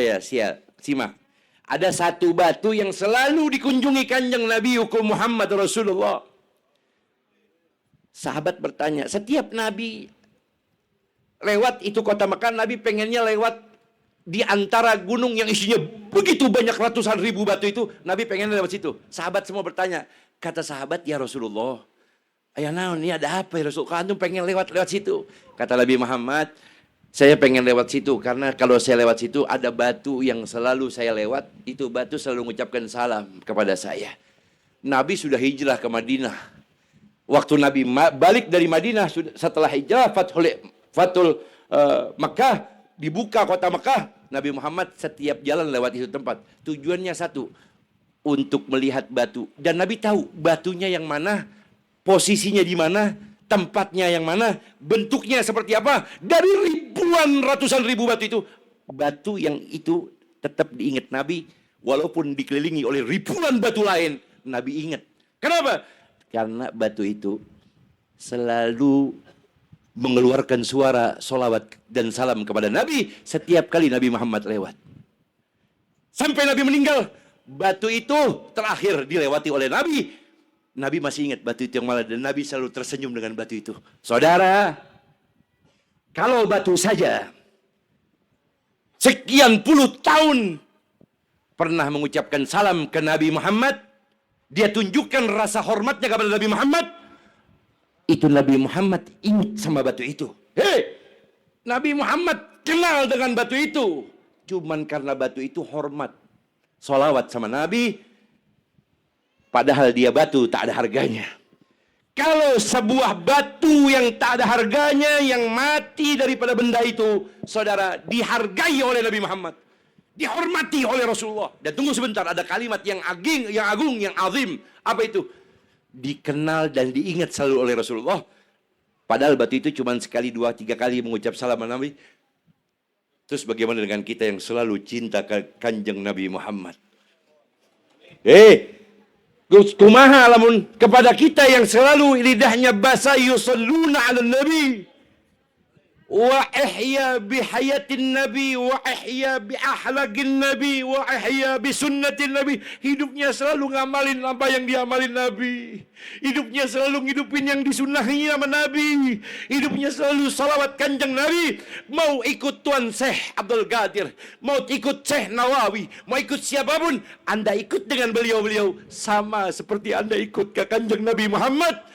Simak. Ada satu batu yang selalu dikunjungi kanjeng Nabi Muhammad Rasulullah. Sahabat bertanya, setiap Nabi lewat itu kota Mekah, Nabi pengennya lewat di antara gunung yang isinya begitu banyak ratusan ribu batu itu, Nabi pengen lewat situ. Sahabat semua bertanya, kata sahabat, ya Rasulullah, ayah naon, ini ada apa ya Rasul? Antum pengen lewat situ. Kata Nabi Muhammad, saya pengen lewat situ karena kalau saya lewat situ ada batu yang selalu saya lewat, itu batu selalu mengucapkan salam kepada saya. Nabi sudah hijrah ke Madinah. Waktu Nabi balik dari Madinah setelah hijrah Fathul Makkah, dibuka kota Mekah, Nabi Muhammad setiap jalan lewat itu tempat. Tujuannya satu, untuk melihat batu. Dan Nabi tahu batunya yang mana, posisinya di mana, tempatnya yang mana, bentuknya seperti apa. Dari ratusan ribu batu itu, batu yang itu tetap diingat Nabi, walaupun dikelilingi oleh ribuan batu lain, Nabi ingat. Kenapa? Karena batu itu selalu mengeluarkan suara solawat dan salam kepada Nabi setiap kali Nabi Muhammad lewat. Sampai Nabi meninggal, batu itu terakhir dilewati oleh Nabi. Nabi masih ingat batu itu yang mana, dan Nabi selalu tersenyum dengan batu itu. Saudara, kalau batu saja sekian puluh tahun pernah mengucapkan salam ke Nabi Muhammad, dia tunjukkan rasa hormatnya kepada Nabi Muhammad, itu Nabi Muhammad ingat sama batu itu. Nabi Muhammad kenal dengan batu itu. Cuman karena batu itu hormat, solawat sama Nabi, padahal dia batu tak ada harganya. Kalau sebuah batu yang tak ada harganya, yang mati daripada benda itu, saudara, dihargai oleh Nabi Muhammad, dihormati oleh Rasulullah. Dan tunggu sebentar, ada kalimat yang agung, yang azim. Apa itu? Dikenal dan diingat selalu oleh Rasulullah. Padahal batu itu cuma sekali, dua, tiga kali mengucap salam Nabi. Terus bagaimana dengan kita yang selalu cinta ke kanjeng Nabi Muhammad? Kumaha lamun kepada kita yang selalu lidahnya basah, yusalluna ala nabi wa ihya bi hayatin nabi wa ihya bi ahlagin nabi wa ihya bi sunnatin nabi. Hidupnya selalu ngamalin apa yang diamalin Nabi. Hidupnya selalu ngidupin yang disunahi sama Nabi. Hidupnya selalu salawat kanjeng Nabi. Mau ikut Tuan Syekh Abdul Qadir, mau ikut Syekh Nawawi, mau ikut siapapun, Anda ikut dengan beliau-beliau sama seperti Anda ikut ke kanjeng Nabi Muhammad.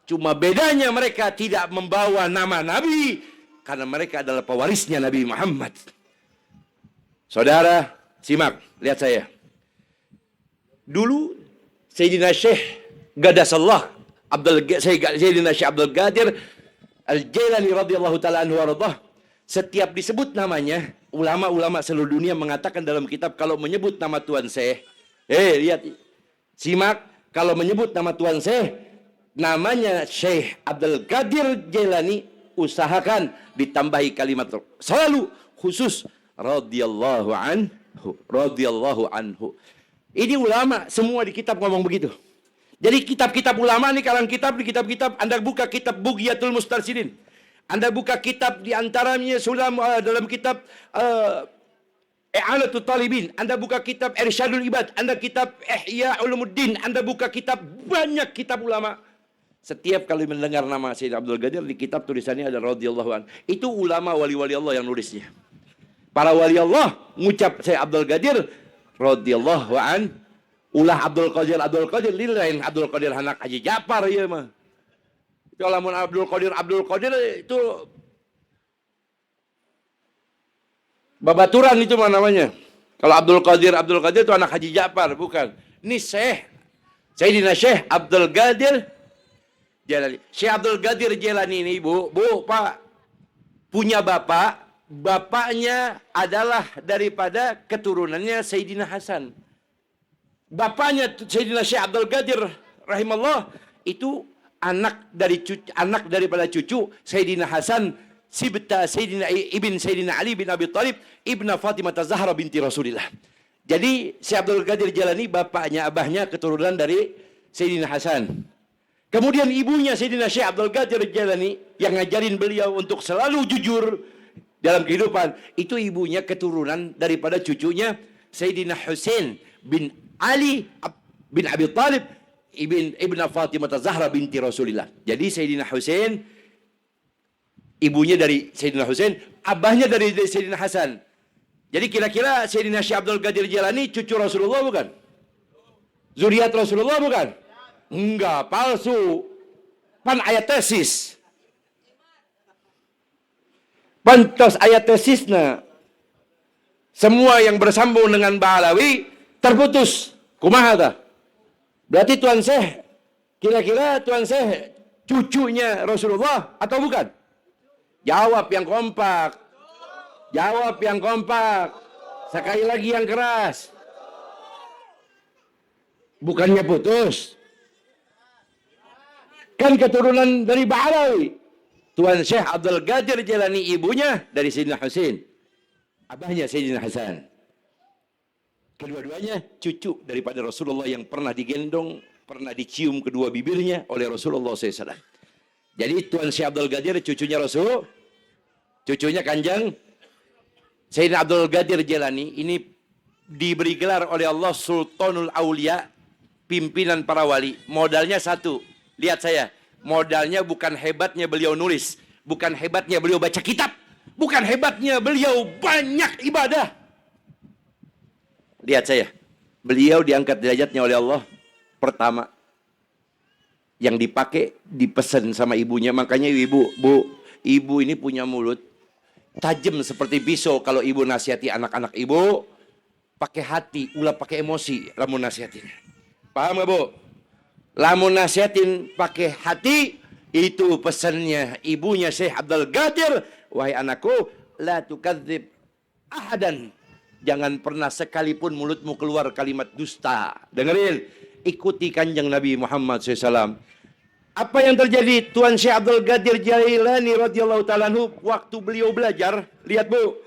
Cuma bedanya mereka tidak membawa nama Nabi karena mereka adalah pewarisnya Nabi Muhammad. Saudara, simak, lihat saya. Dulu Sayyidina Syekh Gadasallah Sayyidina Syekh Abdul Qadir Al-Jailani radhiyallahu taala anhu warḍah, setiap disebut namanya, ulama-ulama seluruh dunia mengatakan dalam kitab kalau menyebut nama Tuan Syekh, lihat, simak, kalau menyebut nama Tuan Syekh, namanya Syekh Abdul Qadir Jailani, usahakan ditambahi kalimat selalu khusus radhiyallahu anhu. Ini ulama semua di kitab ngomong begitu. Jadi kitab-kitab ulama ini kalang kitab di kitab-kitab, Anda buka kitab Bughyatul Mustarsyidin, Anda buka kitab di antaranya dalam kitab I'anatul Talibin, Anda buka kitab Irsyadul Ibad, Anda kitab Ihya Ulumuddin, Anda buka kitab, banyak kitab ulama. Setiap kali mendengar nama Sayyidina Abdul Qadir di kitab tulisannya ada radhiyallahu an. Itu ulama wali-wali Allah yang nulisnya. Para wali Allah ngucap Syekh Abdul Qadir radhiyallahu an. Ulah Abdul Qadir lain Abdul Qadir anak Haji Ja'far ieu mah. Kalau mun Abdul Qadir itu babaturan itu mah namanya. Kalau Abdul Qadir itu anak Haji Ja'far, bukan. Ini Sayyidina Syekh Abdul Qadir Jailani. Syekh Abdul Qadir Jailani ini, Bu, Pak, punya bapaknya adalah daripada keturunannya Sayyidina Hasan. Bapaknya Sayyidina Syekh Abdul Qadir rahimallah itu anak daripada cucu Sayyidina Hasan sibta Sayyidina Ali bin Abi Thalib ibna Fatimah Zahra binti Rasulillah. Jadi Syekh Abdul Qadir Jailani abahnya keturunan dari Sayyidina Hasan. Kemudian ibunya Sayyidina Syekh Abdul Qadir Jailani yang ngajarin beliau untuk selalu jujur dalam kehidupan, itu ibunya keturunan daripada cucunya Sayyidina Husain bin Ali bin Abi Thalib ibn Fatimah Zahra binti Rasulillah. Jadi Sayyidina Husain ibunya dari Sayyidina Husain, abahnya dari Sayyidina Hasan. Jadi kira-kira Sayyidina Syekh Abdul Qadir Jailani cucu Rasulullah bukan? Zuriat Rasulullah bukan? Enggak, palsu. Pan ayat tesis. Pantos ayat tesisna. Semua yang bersambung dengan Ba'alawi terputus. Kumaha tah? Berarti Tuan Syekh, kira-kira Tuan Syekh cucunya Rasulullah atau bukan? Jawab yang kompak. Jawab yang kompak. Sekali lagi yang keras. Bukannya putus. Kan keturunan dari Ba'alawi. Tuan Syekh Abdul Qadir Jailani ibunya dari Sayyidina Husain. Abahnya Sayyidina Hasan. Kedua-duanya cucu daripada Rasulullah yang pernah digendong, pernah dicium kedua bibirnya oleh Rasulullah SAW. Jadi Tuan Syekh Abdul Qadir cucunya Rasul, cucunya Kanjeng Sayyidina Abdul Qadir Jailani ini diberi gelar oleh Allah Sultanul Aulia, pimpinan para wali. Modalnya satu, lihat saya, modalnya bukan hebatnya beliau nulis, bukan hebatnya beliau baca kitab, bukan hebatnya beliau banyak ibadah. Lihat saya, beliau diangkat derajatnya oleh Allah. Pertama, yang dipakai dipesan sama ibunya. Makanya ibu ini punya mulut tajam seperti pisau. Kalau ibu nasihati anak-anak ibu, pakai hati, ulah pakai emosi. Lamun nasihatin, paham gak Bu? Lamun nasihatin pakai hati, itu pesannya ibunya Syekh Abdul Qadir. Wahai anakku, la tukadzib ahadan. Jangan pernah sekalipun mulutmu keluar kalimat dusta. Dengerin, ikuti kanjeng Nabi Muhammad SAW. Apa yang terjadi Tuan Syekh Abdul Qadir Jailani radhiyallahu ta'ala anhu waktu beliau belajar? Lihat Bu,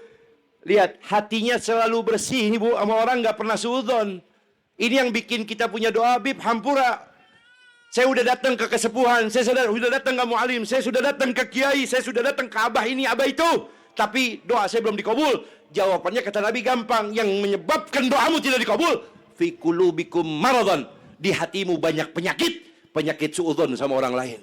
lihat hatinya selalu bersih ini Bu, sama orang nggak pernah suudzon. Ini yang bikin kita punya doa Habib Hampura. Saya sudah datang ke kesepuhan, saya sudah datang ke mualim, saya sudah datang ke kiai, saya sudah datang ke abah ini, abah itu. Tapi doa saya belum dikabul. Jawabannya kata Nabi gampang. Yang menyebabkan doamu tidak dikabul, fi qulubikum maradan. Di hatimu banyak penyakit. Penyakit suudzon sama orang lain.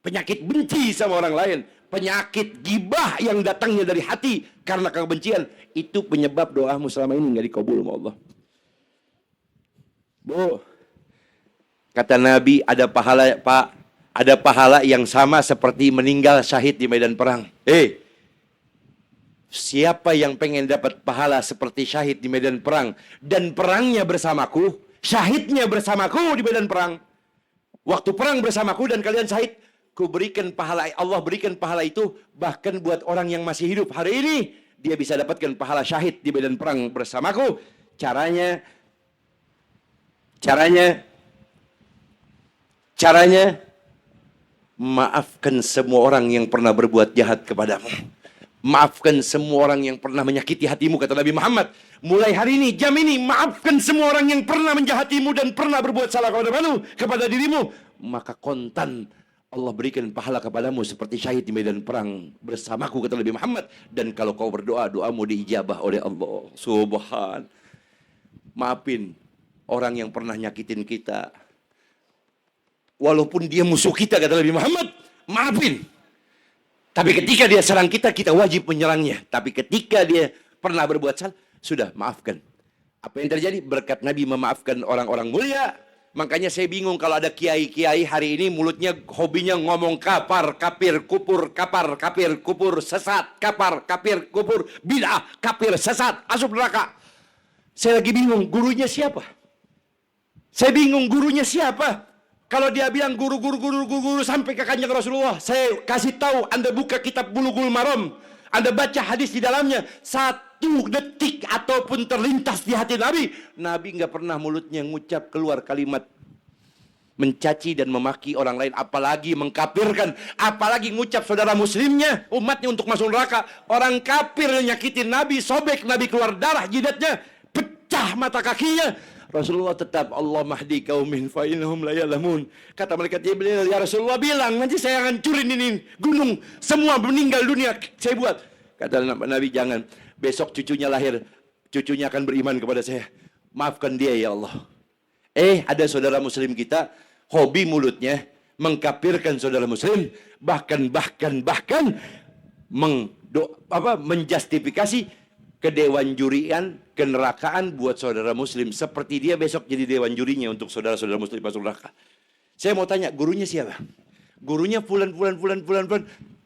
Penyakit benci sama orang lain. Penyakit gibah yang datangnya dari hati karena kebencian. Itu penyebab doamu selama ini nggak dikabul sama Allah. Bu, kata Nabi ada pahala Pak. ada pahala yang sama seperti meninggal syahid di medan perang. Siapa yang pengen dapat pahala seperti syahid di medan perang dan perangnya bersamaku, syahidnya bersamaku di medan perang, waktu perang bersamaku dan kalian syahid, ku berikan pahala, Allah berikan pahala itu bahkan buat orang yang masih hidup hari ini, dia bisa dapatkan pahala syahid di medan perang bersamaku. Caranya maafkan semua orang yang pernah berbuat jahat kepadamu. Maafkan semua orang yang pernah menyakiti hatimu, kata Nabi Muhammad. Mulai hari ini, jam ini, maafkan semua orang yang pernah menjahatimu dan pernah berbuat salah kepada dirimu. Maka kontan Allah berikan pahala kepadamu seperti syahid di medan perang bersamaku, kata Nabi Muhammad. Dan kalau kau berdoa, doamu diijabah oleh Allah. Subhan. Maafin orang yang pernah nyakitin kita. Walaupun dia musuh kita, kata Nabi Muhammad, maafin. Tapi ketika dia serang kita, kita wajib menyerangnya. Tapi ketika dia pernah berbuat salah, sudah maafkan. Apa yang terjadi? Berkat Nabi memaafkan orang-orang mulia. Makanya saya bingung kalau ada kiai-kiai hari ini mulutnya hobinya ngomong kapar, kapir, kupur, kapar, kapir, kupur, sesat, kapar, kapir, kupur, bid'ah, kapir, sesat, asup neraka. Saya lagi bingung, gurunya siapa? Saya bingung, gurunya siapa? Kalau dia bilang guru sampai ke kanjeng Rasulullah, saya kasih tahu, Anda buka kitab Bulughul Maram, Anda baca hadis di dalamnya, 1 detik ataupun terlintas di hati Nabi, Nabi nggak pernah mulutnya ngucap keluar kalimat mencaci dan memaki orang lain, apalagi mengkafirkan, apalagi ngucap saudara muslimnya, umatnya untuk masuk neraka. Orang kafir nyakitin Nabi, sobek Nabi keluar darah jidatnya, pecah mata kakinya. Rasulullah tetap, Allah mahdi qaumin fa innahum la ya'lamun. Kata malaikat Jibril, ya Rasulullah bilang, nanti saya hancurin ini gunung, semua meninggal dunia saya buat. Kata Nabi, jangan. Besok cucunya lahir, cucunya akan beriman kepada saya. Maafkan dia ya Allah. Ada saudara muslim kita, hobi mulutnya mengkafirkan saudara muslim, bahkan menjustifikasi kedewan jurian, kenerakaan buat saudara muslim. Seperti dia besok jadi dewan jurinya untuk saudara-saudara muslim masuk neraka. Saya mau tanya, gurunya siapa? Gurunya fulan.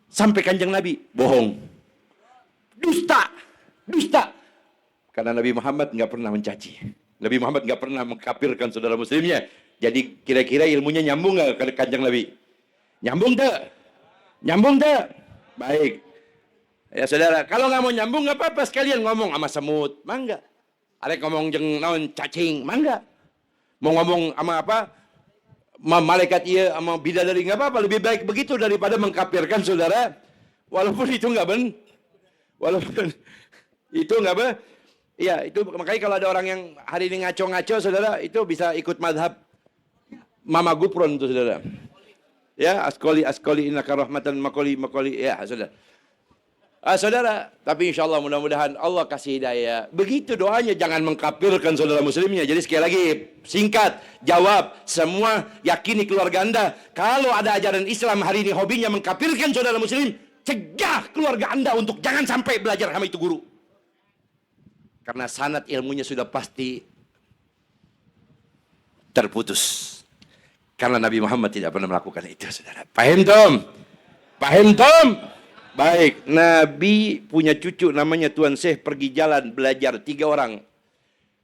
Sampai kanjeng Nabi, bohong. Dusta. Karena Nabi Muhammad nggak pernah mencaci. Nabi Muhammad nggak pernah mengkafirkan saudara muslimnya. Jadi kira-kira ilmunya nyambung nggak ke kanjeng Nabi? Nyambung tak? Baik. Ya saudara, kalau nggak mau nyambung nggak apa-apa, sekalian ngomong sama semut, mangga. Ada ngomong jeng naon cacing, mangga. Mau ngomong sama apa? Malaikat iya sama bidadari, nggak apa-apa. Lebih baik begitu daripada mengkafirkan saudara. Walaupun itu nggak Iya, itu makanya kalau ada orang yang hari ini ngaco-ngaco, saudara, itu bisa ikut madhab Mama Gupron itu, saudara. Ya, askoli innaka rahmatan makoli, ya, saudara. Saudara, tapi insya Allah mudah-mudahan Allah kasih hidayah. Begitu doanya, jangan mengkafirkan saudara muslimnya. Jadi sekali lagi, singkat, jawab, semua yakini keluarga Anda. Kalau ada ajaran Islam hari ini hobinya mengkafirkan saudara muslim, cegah keluarga Anda untuk jangan sampai belajar sama itu guru. Karena sanad ilmunya sudah pasti terputus. Karena Nabi Muhammad tidak pernah melakukan itu, saudara. Paham, Tom? Baik, Nabi punya cucu namanya Tuan Syekh pergi jalan belajar 3 orang.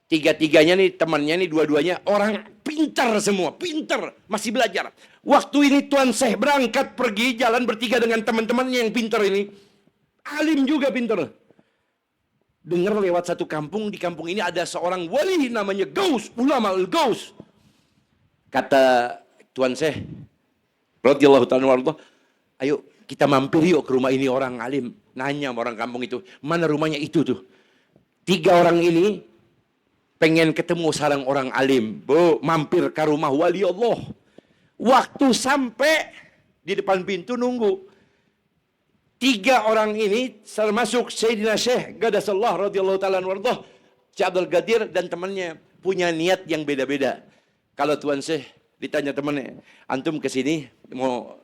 3-3-nya nih temannya nih dua-duanya orang pintar semua, pintar, masih belajar. Waktu ini Tuan Syekh berangkat pergi jalan bertiga dengan teman-temannya yang pintar ini. Alim juga pintar. Dengar lewat satu kampung, di kampung ini ada seorang wali namanya Gaus, ulama Al-Gaus. Kata Tuan Syekh radhiyallahu ta'ala, ayo kita mampir yuk ke rumah ini orang alim. Nanya sama orang kampung itu, mana rumahnya itu tuh. 3 orang ini pengen ketemu sarang orang alim. Mampir ke rumah wali Allah. Waktu sampai di depan pintu nunggu. 3 orang ini termasuk Sayyidina Syekh Gadasallah radhiyallahu ta'ala anhu, Syekh Abdul Qadir dan temannya punya niat yang beda-beda. Kalau Tuan Syekh ditanya temannya, antum kesini mau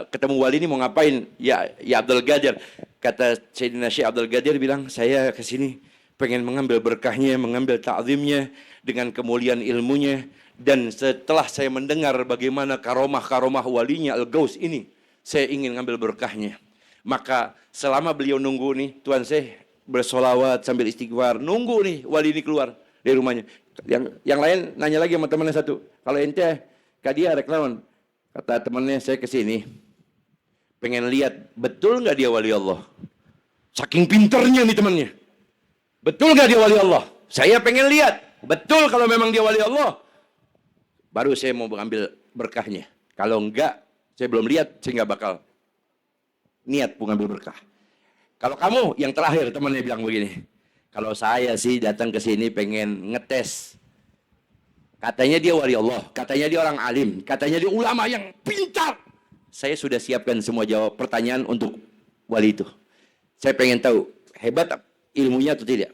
ketemu wali ini mau ngapain? Ya Abdul Qadir. Kata Sayyidina Syekh Abdul Qadir bilang, saya kesini pengen mengambil berkahnya, mengambil ta'zimnya, dengan kemuliaan ilmunya, Dan setelah saya mendengar bagaimana karomah-karomah walinya Al-Ghaus ini, saya ingin ngambil berkahnya. Maka selama beliau nunggu nih, tuan saya bersolawat sambil istighfar, nunggu nih wali ini keluar dari rumahnya. Yang lain nanya lagi sama temannya satu, kalau ente kak dia reklaman, kata temannya saya kesini, pengen lihat betul nggak dia wali Allah. Saking pinternya nih temannya, betul nggak dia wali Allah? Saya pengen lihat, betul kalau memang dia wali Allah. Baru saya mau mengambil berkahnya. Kalau enggak, saya belum lihat, saya nggak bakal niat mengambil berkah. Kalau kamu, yang terakhir temannya bilang begini, kalau saya sih datang ke sini pengen ngetes. Katanya dia wali Allah, katanya dia orang alim, katanya dia ulama yang pintar. Saya sudah siapkan semua jawab pertanyaan untuk wali itu. Saya pengen tahu, hebat ilmunya atau tidak.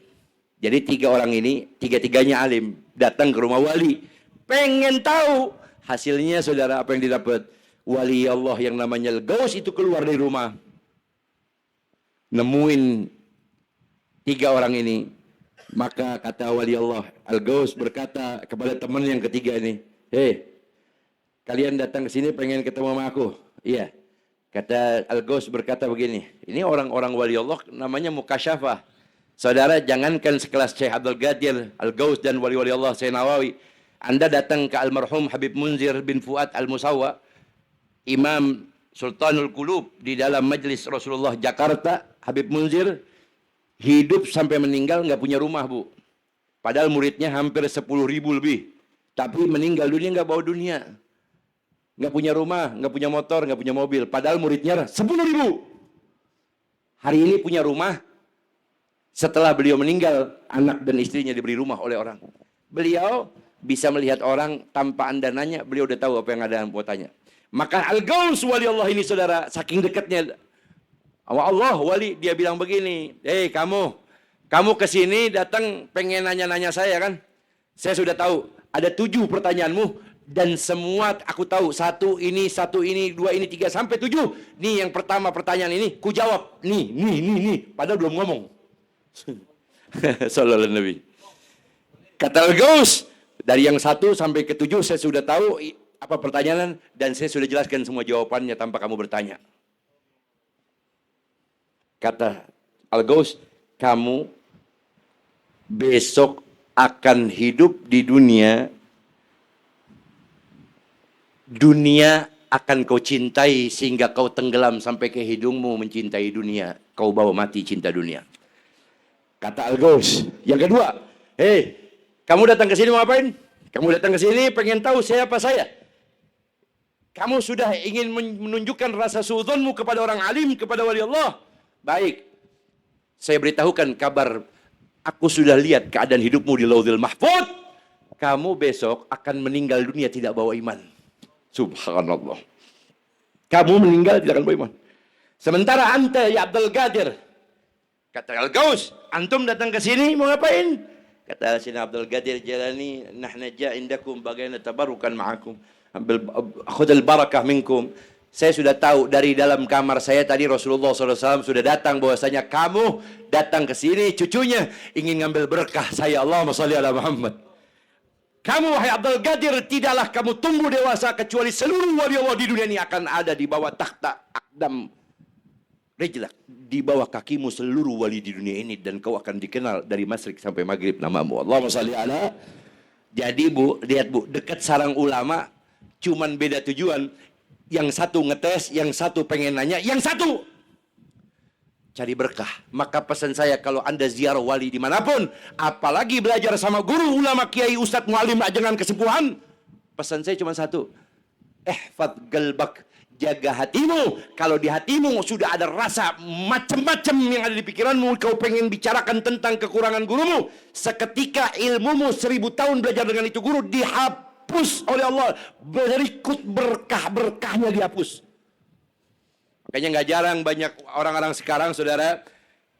Jadi 3 orang ini, 3-3-nya alim, datang ke rumah wali. Pengen tahu hasilnya saudara apa yang didapat. Wali Allah yang namanya Al-Ghaus itu keluar dari rumah. Nemuin 3 orang ini. Maka kata wali Allah, Al-Ghaus berkata kepada teman yang ketiga ini, hei, kalian datang ke sini pengen ketemu sama aku? Iya. Kata Al-Ghaus berkata begini, ini orang-orang wali Allah namanya mukasyafah. Saudara, jangankan sekelas Syekh Abdul Qadir, Al-Ghaus dan wali-wali Allah, Syekh Nawawi. Anda datang ke almarhum Habib Munzir bin Fuad Al-Musawwa, Imam Sultanul Qulub di dalam Majlis Rasulullah Jakarta. Habib Munzir hidup sampai meninggal nggak punya rumah, Bu. Padahal muridnya hampir 10.000 lebih. Tapi meninggal dunia nggak bawa dunia. Nggak punya rumah, nggak punya motor, nggak punya mobil. Padahal muridnya 10.000. Hari ini punya rumah. Setelah beliau meninggal, anak dan istrinya diberi rumah oleh orang. Beliau bisa melihat orang tanpa Anda nanya, beliau udah tahu apa yang ada dalam kuotanya. Maka Al-Ghaus wali Allah ini saudara, saking dekatnya Allah wali, dia bilang begini, hei kamu kesini datang pengen nanya-nanya saya kan? Saya sudah tahu, ada 7 pertanyaanmu, dan semua aku tahu, 1 ini, 2 ini, 3, sampai 7. Nih yang pertama pertanyaan ini, ku jawab, nih, padahal belum ngomong. Sallallahu alaihi Nabi. Kata Al-Ghaus, dari yang 1 sampai ke 7 saya sudah tahu apa pertanyaan dan saya sudah jelaskan semua jawabannya tanpa kamu bertanya. Kata Al-Ghaus, kamu besok akan hidup di dunia. Dunia akan kau cintai sehingga kau tenggelam sampai ke hidungmu mencintai dunia. Kau bawa mati cinta dunia. Kata Al-Ghaus, yang kedua, hei, kamu datang ke sini mau ngapain? Kamu datang ke sini pengen tahu siapa saya. Kamu sudah ingin menunjukkan rasa suudzonmu kepada orang alim, kepada wali Allah. Baik, saya beritahukan kabar. Aku sudah lihat keadaan hidupmu di Lauhul Mahfuz. Kamu besok akan meninggal dunia tidak bawa iman. Subhanallah. Kamu meninggal tidak akan bawa iman. Sementara anta ya Abdul Qadir. Kata Al-Ghaus, antum datang ke sini mau ngapain? Kata Sayyidina Abdul Qadir Jalani, nahna ja'indakum bagaina tabarukan ma'akum. Khudul barakah minkum. Saya sudah tahu dari dalam kamar saya tadi Rasulullah SAW sudah datang bahwasanya kamu datang ke sini cucunya ingin ngambil berkah saya. Allahumma shalli ala Muhammad. Kamu wahai Abdul Qadir tidaklah kamu tumbuh dewasa kecuali seluruh wali Allah di dunia ini akan ada di bawah takhta akdam rijlak, di bawah kakimu seluruh wali di dunia ini dan kau akan dikenal dari masyrik sampai maghrib namamu. Allahumma shalli ala. Jadi Bu, lihat Bu, dekat sarang ulama cuman beda tujuan. Yang satu ngetes, yang satu pengen nanya, yang satu cari berkah. Maka pesan saya kalau Anda ziarah wali dimanapun, apalagi belajar sama guru, ulama, kiai, ustadz, mualim, ajangan kesepuhan, pesan saya cuma satu, ihfad galbak, jaga hatimu. Kalau di hatimu sudah ada rasa macam-macam yang ada di pikiranmu, kau pengen bicarakan tentang kekurangan gurumu, seketika ilmumu 1000 tahun belajar dengan itu guru dihapus oleh Allah, berikut berkah-berkahnya dihapus. Makanya nggak jarang banyak orang-orang sekarang saudara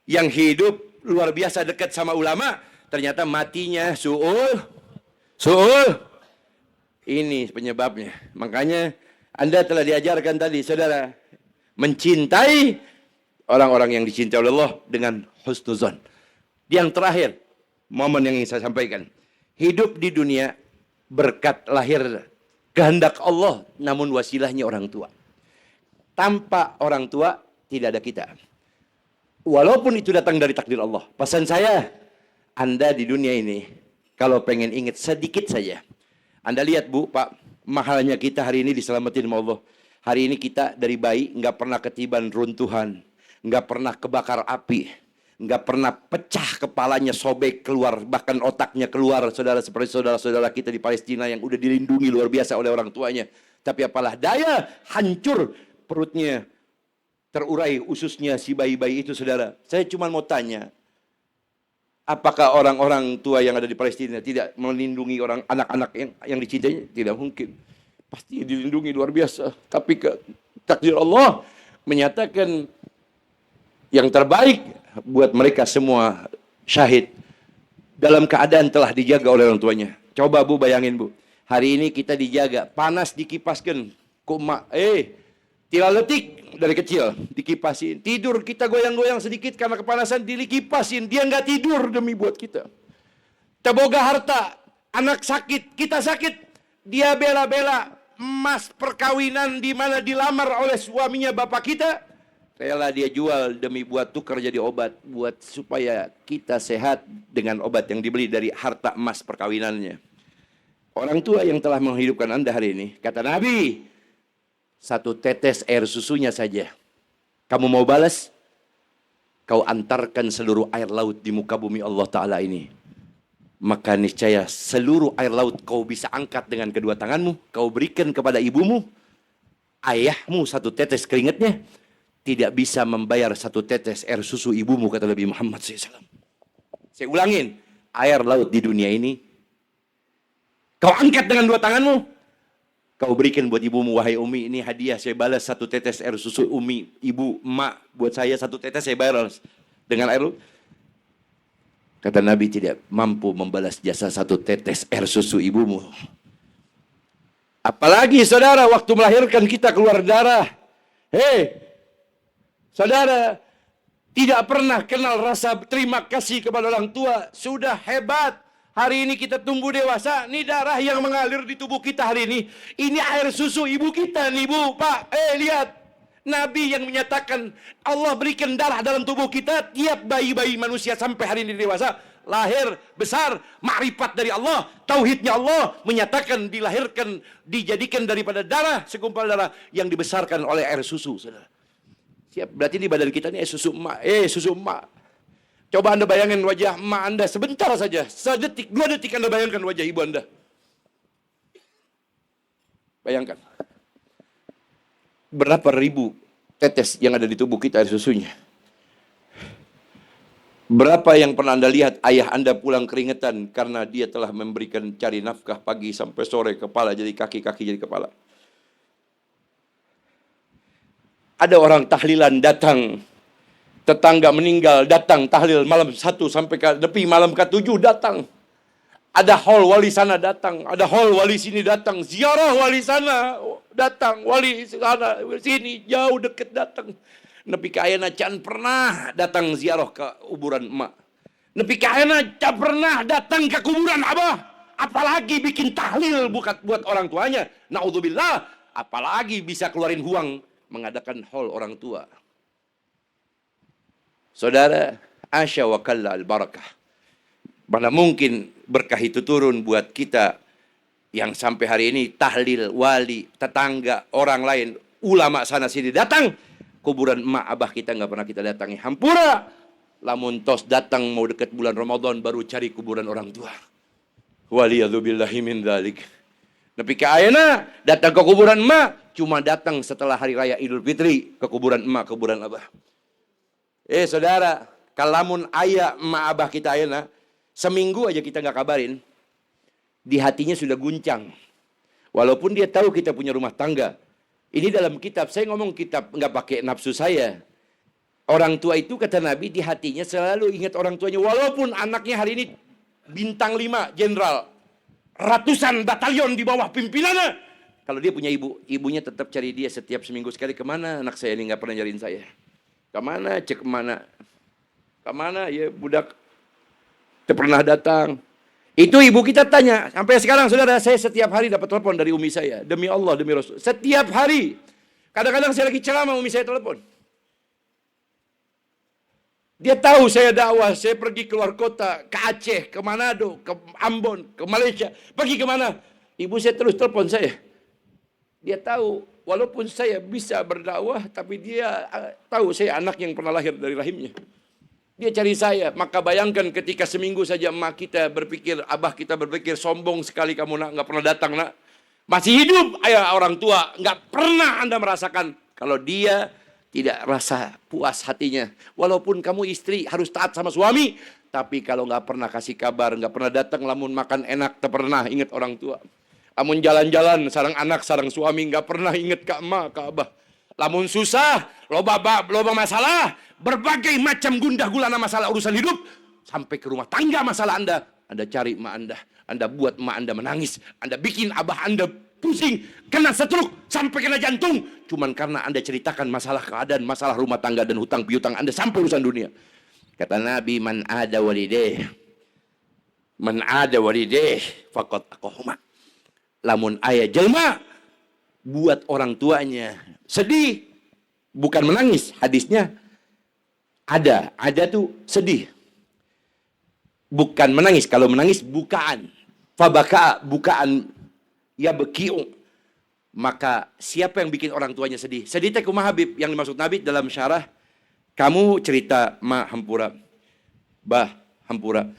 yang hidup luar biasa dekat sama ulama, ternyata matinya su'ul. Ini penyebabnya. Makanya Anda telah diajarkan tadi saudara mencintai orang-orang yang dicintai oleh Allah dengan husnuzon. Yang terakhir, momen yang ingin saya sampaikan. Hidup di dunia berkat lahir kehendak Allah, namun wasilahnya orang tua. Tanpa orang tua tidak ada kita. Walaupun itu datang dari takdir Allah. Pesan saya, Anda di dunia ini, kalau pengen ingat sedikit saja. Anda lihat Bu, Pak, mahalnya kita hari ini diselamatin sama Allah. Hari ini kita dari bayi nggak pernah ketiban runtuhan, nggak pernah kebakar api, nggak pernah pecah kepalanya, sobek keluar, bahkan otaknya keluar, saudara, seperti saudara-saudara kita di Palestina yang udah dilindungi luar biasa oleh orang tuanya. Tapi apalah daya, hancur perutnya, terurai ususnya si bayi-bayi itu, saudara. Saya cuma mau tanya, apakah orang-orang tua yang ada di Palestina tidak melindungi orang anak-anak yang dicintainya? Tidak mungkin. Pasti dilindungi luar biasa. Tapi takdir Allah menyatakan yang terbaik buat mereka semua syahid dalam keadaan telah dijaga oleh orang tuanya. Coba Bu bayangin Bu, hari ini kita dijaga, panas dikipaskan, tidak letik dari kecil dikipasin, tidur kita goyang-goyang sedikit karena kepanasan dikipasin, dia nggak tidur demi buat kita. Teboga harta, anak sakit, kita sakit, dia bela-bela emas perkawinan di mana dilamar oleh suaminya bapak kita, rela dia jual demi buat tukar jadi obat, buat supaya kita sehat dengan obat yang dibeli dari harta emas perkawinannya. Orang tua yang telah menghidupkan Anda hari ini, kata Nabi, satu tetes air susunya saja, kamu mau balas, kau antarkan seluruh air laut di muka bumi Allah Ta'ala ini. Maka niscaya seluruh air laut kau bisa angkat dengan kedua tanganmu, kau berikan kepada ibumu, ayahmu satu tetes keringatnya, tidak bisa membayar satu tetes air susu ibumu, kata Nabi Muhammad SAW. Saya ulangin, air laut di dunia ini, kau angkat dengan dua tanganmu, kau berikan buat ibumu, wahai Umi, ini hadiah, saya balas satu tetes air susu Umi, ibu, emak, buat saya satu tetes, saya balas dengan air laut. Kata Nabi, tidak mampu membalas jasa satu tetes air susu ibumu. Apalagi saudara, waktu melahirkan kita keluar darah. Saudara, tidak pernah kenal rasa terima kasih kepada orang tua. Sudah hebat. Hari ini kita tumbuh dewasa. Ini darah yang mengalir di tubuh kita hari ini. Ini air susu ibu kita nih Bu, Pak. Lihat. Nabi yang menyatakan Allah berikan darah dalam tubuh kita, tiap bayi-bayi manusia sampai hari ini dewasa, lahir, besar, makrifat dari Allah, tauhidnya Allah, menyatakan dilahirkan, dijadikan daripada darah, segumpal darah yang dibesarkan oleh air susu, saudara. Siap, berarti di badan kita ini susu emak, susu emak. Coba Anda bayangkan wajah emak Anda sebentar saja, sedetik, 2 detik Anda bayangkan wajah ibu Anda. Bayangkan. Berapa ribu tetes yang ada di tubuh kita air susunya? Berapa yang pernah Anda lihat ayah Anda pulang keringetan karena dia telah memberikan cari nafkah pagi sampai sore, kepala jadi kaki, kaki jadi kepala. Ada orang tahlilan datang, tetangga meninggal datang tahlil malam 1 sampai ke depi malam ke-7 datang. Ada haul wali sana datang, ada haul wali sini datang, ziarah wali sana datang, wali sana sini jauh deket datang. Nepi ka ayeuna can pernah datang ziarah ke kuburan emak. Nepi ka ayeuna can pernah datang ke kuburan abah. Apalagi bikin tahlil buat orang tuanya. Naudzubillah, apalagi bisa keluarin uang mengadakan haul orang tua. Saudara, asya wa kalla al-barakah. Mana mungkin berkah itu turun buat kita yang sampai hari ini tahlil, wali, tetangga, orang lain, ulama sana sini datang. Kuburan emak abah kita nggak pernah kita datangi. Hampura. Lamun tos datang mau dekat bulan Ramadan baru cari kuburan orang tua. Waliyadzubillahi min dzalik. Tapi ke ayeuna datang ke kuburan emak cuma datang setelah hari raya Idul Fitri ke kuburan emak, kuburan abah. Saudara, kalamun ayah emak abah kita ayeuna seminggu aja kita nggak kabarin, di hatinya sudah guncang. Walaupun dia tahu kita punya rumah tangga. Ini dalam kitab, saya ngomong kitab nggak pakai nafsu saya. Orang tua itu kata Nabi di hatinya selalu ingat orang tuanya. Walaupun anaknya hari ini bintang 5, jenderal, ratusan batalion di bawah pimpinannya. Kalau dia punya ibu, ibunya tetap cari dia setiap seminggu sekali. Kemana anak saya ini nggak pernah nyariin saya? Kemana? Cek kemana? Kemana ya budak? Tidak pernah datang. Itu ibu kita tanya, sampai sekarang saudara, saya setiap hari dapat telepon dari umi saya. Demi Allah, demi Rasul. Setiap hari. Kadang-kadang saya lagi ceramah, umi saya telepon. Dia tahu saya dakwah, saya pergi keluar kota, ke Aceh, ke Manado, ke Ambon, ke Malaysia. Pergi kemana? Ibu saya terus telepon saya. Dia tahu, walaupun saya bisa berdakwah, tapi dia tahu saya anak yang pernah lahir dari rahimnya. Dia cari saya, maka bayangkan ketika seminggu saja emak kita berpikir, abah kita berpikir, sombong sekali kamu nak, nggak pernah datang nak. Masih hidup ayah orang tua, nggak pernah Anda merasakan kalau dia tidak rasa puas hatinya. Walaupun kamu istri harus taat sama suami, tapi kalau nggak pernah kasih kabar, nggak pernah datang, lamun makan enak, tak pernah ingat orang tua. Lamun jalan-jalan, sarang anak, sarang suami, nggak pernah ingat ke emak, ke abah. Lamun susah, loba masalah, berbagai macam gundah gulana masalah urusan hidup, sampai ke rumah tangga masalah Anda cari emak Anda buat emak Anda menangis, Anda bikin abah Anda pusing, kena stroke, sampai kena jantung, cuman karena Anda ceritakan masalah keadaan, masalah rumah tangga dan hutang piutang Anda sampai urusan dunia. Kata Nabi, man ada walideh faqad aqahuma. Lamun ayah jelma buat orang tuanya sedih, bukan menangis, hadisnya ada tuh sedih, bukan menangis. Kalau menangis bukaan, fabaka bukaan, ya bekiu. Maka siapa yang bikin orang tuanya sedih? Sedih teh kumaha Habib, yang dimaksud Nabi dalam syarah, kamu cerita ma hampura, bah hampura,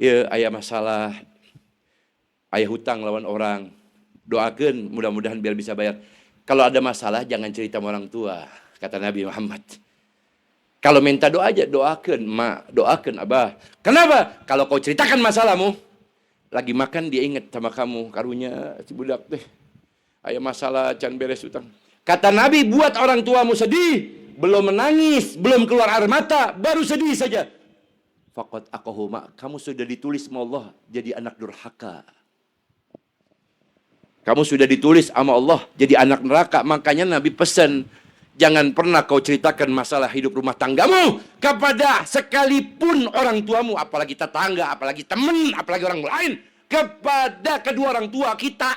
ya ayah masalah, ayah hutang lawan orang, doakan mudah-mudahan biar bisa bayar. Kalau ada masalah jangan cerita sama orang tua, kata Nabi Muhammad. Kalau minta doa aja, doakan mak, doakan abah. Kenapa? Kalau kau ceritakan masalahmu, lagi makan dia ingat sama kamu, karunya si budak teh aya masalah can beres utang. Kata Nabi, buat orang tuamu sedih, belum menangis, belum keluar air mata, baru sedih saja. Faqad aqahuma, kamu sudah ditulis sama Allah jadi anak durhaka. Kamu sudah ditulis sama Allah jadi anak neraka. Makanya Nabi pesan, jangan pernah kau ceritakan masalah hidup rumah tanggamu kepada sekalipun orang tuamu, apalagi tetangga, apalagi teman, apalagi orang lain. Kepada kedua orang tua kita,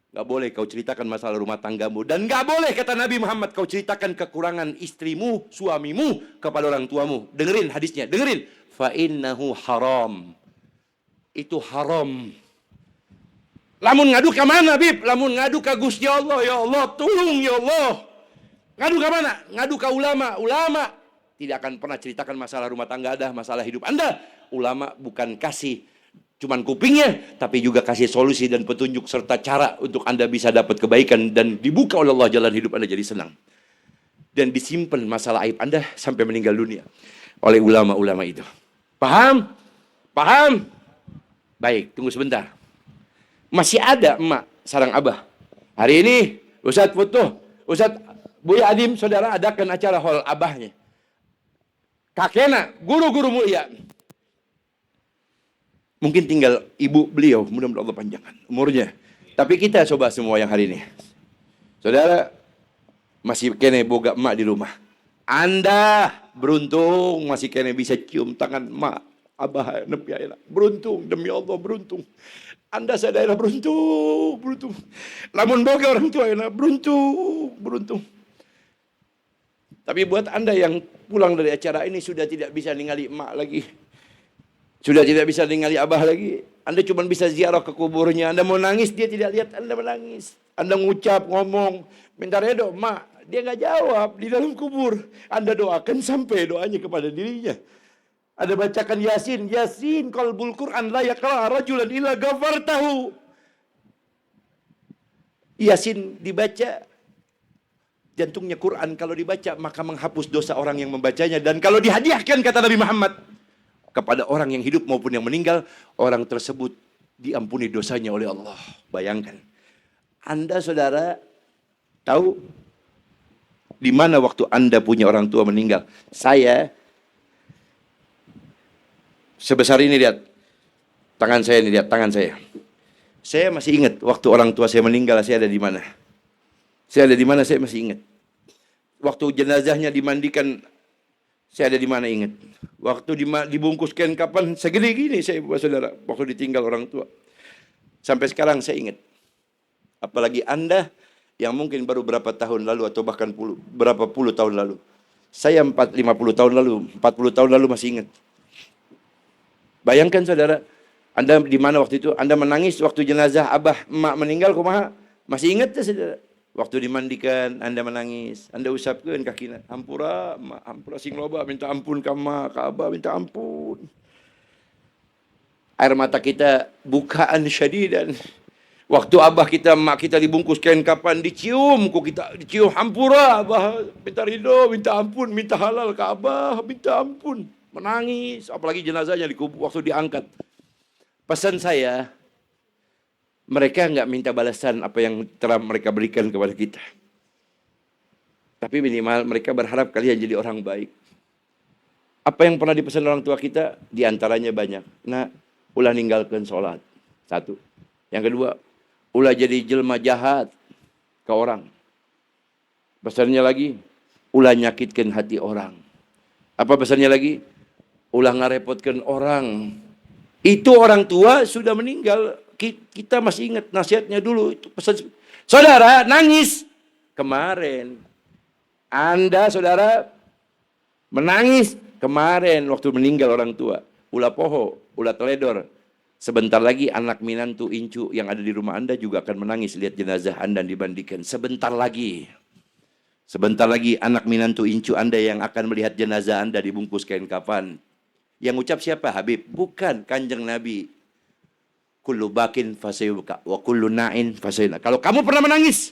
gak boleh kau ceritakan masalah rumah tanggamu. Dan gak boleh, kata Nabi Muhammad, kau ceritakan kekurangan istrimu, suamimu kepada orang tuamu. Dengerin hadisnya, dengerin. Fa innahu haram. Itu haram. Lamun ngadu ke mana, Bib? Lamun ngadu ke Gusti Allah, ya Allah, tolong ya Allah. Ngadu ke mana? Ngadu ke ulama. Ulama tidak akan pernah ceritakan masalah rumah tangga Anda, masalah hidup Anda. Ulama bukan kasih cuman kupingnya, tapi juga kasih solusi dan petunjuk serta cara untuk Anda bisa dapat kebaikan dan dibuka oleh Allah jalan hidup Anda jadi senang. Dan disimpan masalah aib Anda sampai meninggal dunia oleh ulama-ulama itu. Paham? Paham? Baik, tunggu sebentar. Masih ada emak sarang abah. Hari ini Ustadz foto, Ustadz Buya Adim saudara adakan acara hall abahnya. Kakena, guru-guru mulia. Mungkin tinggal ibu beliau, mudah-mudahan Allah panjangkan umurnya. Tapi kita coba semua yang hari ini. Saudara masih kene boga emak di rumah. Anda beruntung masih kene bisa cium tangan emak, abah, nepi ayeuna. Beruntung, demi Allah beruntung. Anda sadaya beruntung. Lamun boga orang tua ayeuna beruntung. Tapi buat Anda yang pulang dari acara ini sudah tidak bisa ningali emak lagi. Sudah tidak bisa ningali abah lagi. Anda cuma bisa ziarah ke kuburnya. Anda mau nangis, dia tidak lihat Anda menangis. Anda ngucap, ngomong, minta redo, emak. Dia nggak jawab di dalam kubur. Anda doakan sampai doanya kepada dirinya. Ada bacakan Yasin, qalbul Quran la yaqra rajulan illa ghafartahu. Yasin dibaca, jantungnya Quran kalau dibaca maka menghapus dosa orang yang membacanya. Dan kalau dihadiahkan, kata Nabi Muhammad, kepada orang yang hidup maupun yang meninggal, orang tersebut diampuni dosanya oleh Allah. Bayangkan. Anda saudara tahu di mana waktu Anda punya orang tua meninggal? Saya sebesar ini, lihat tangan saya ini, lihat tangan saya. Saya masih ingat waktu orang tua saya meninggal, saya ada di mana. Saya masih ingat. Waktu jenazahnya dimandikan, Saya ada di mana ingat. Waktu dibungkus kain kapan segede gini saya, saudara, waktu ditinggal orang tua. Sampai sekarang saya ingat. Apalagi Anda yang mungkin baru berapa tahun lalu atau bahkan berapa puluh tahun lalu. Saya 50 tahun lalu, 40 tahun lalu masih ingat. Bayangkan saudara, Anda di mana waktu itu? Anda menangis waktu jenazah abah emak meninggal, kumaha? Masih ingat ya saudara? Waktu dimandikan, Anda menangis. Anda usapkan kaki, ampura, emak, ampura sing loba, minta ampun ka emak, ka abah, minta ampun. Air mata kita bukaan syadidan. Waktu abah kita, emak kita dibungkus kain kapan, dicium, dicium hampura, abah minta ridho, minta ampun, minta halal ke abah, minta ampun, menangis, apalagi jenazahnya dikubur waktu diangkat. Pesan saya, mereka enggak minta balasan apa yang telah mereka berikan kepada kita. Tapi minimal mereka berharap kalian jadi orang baik. Apa yang pernah dipesan orang tua kita, diantaranya banyak. Nah, ulah ninggalkan sholat. Satu. Yang kedua, ulah jadi jelma jahat ke orang. Pesannya lagi, ulah nyakitkan hati orang. Apa pesannya lagi? Ulah ngarepotkan orang. Itu orang tua sudah meninggal. Kita masih ingat nasihatnya dulu. Itu pesan. Saudara, nangis. Kemarin. Anda, saudara, menangis. Kemarin waktu meninggal orang tua. Ulah poho, ulah teledor. Sebentar lagi anak minantu incu yang ada di rumah Anda juga akan menangis lihat jenazah Anda dimandikan. Sebentar lagi. Sebentar lagi anak minantu incu Anda yang akan melihat jenazah Anda dibungkus kain kafan. Yang ucap siapa? Habib. Bukan, Kanjeng Nabi. Kullu bakin fasayubuka wa kullu na'in fasayuna. Kalau kamu pernah menangis,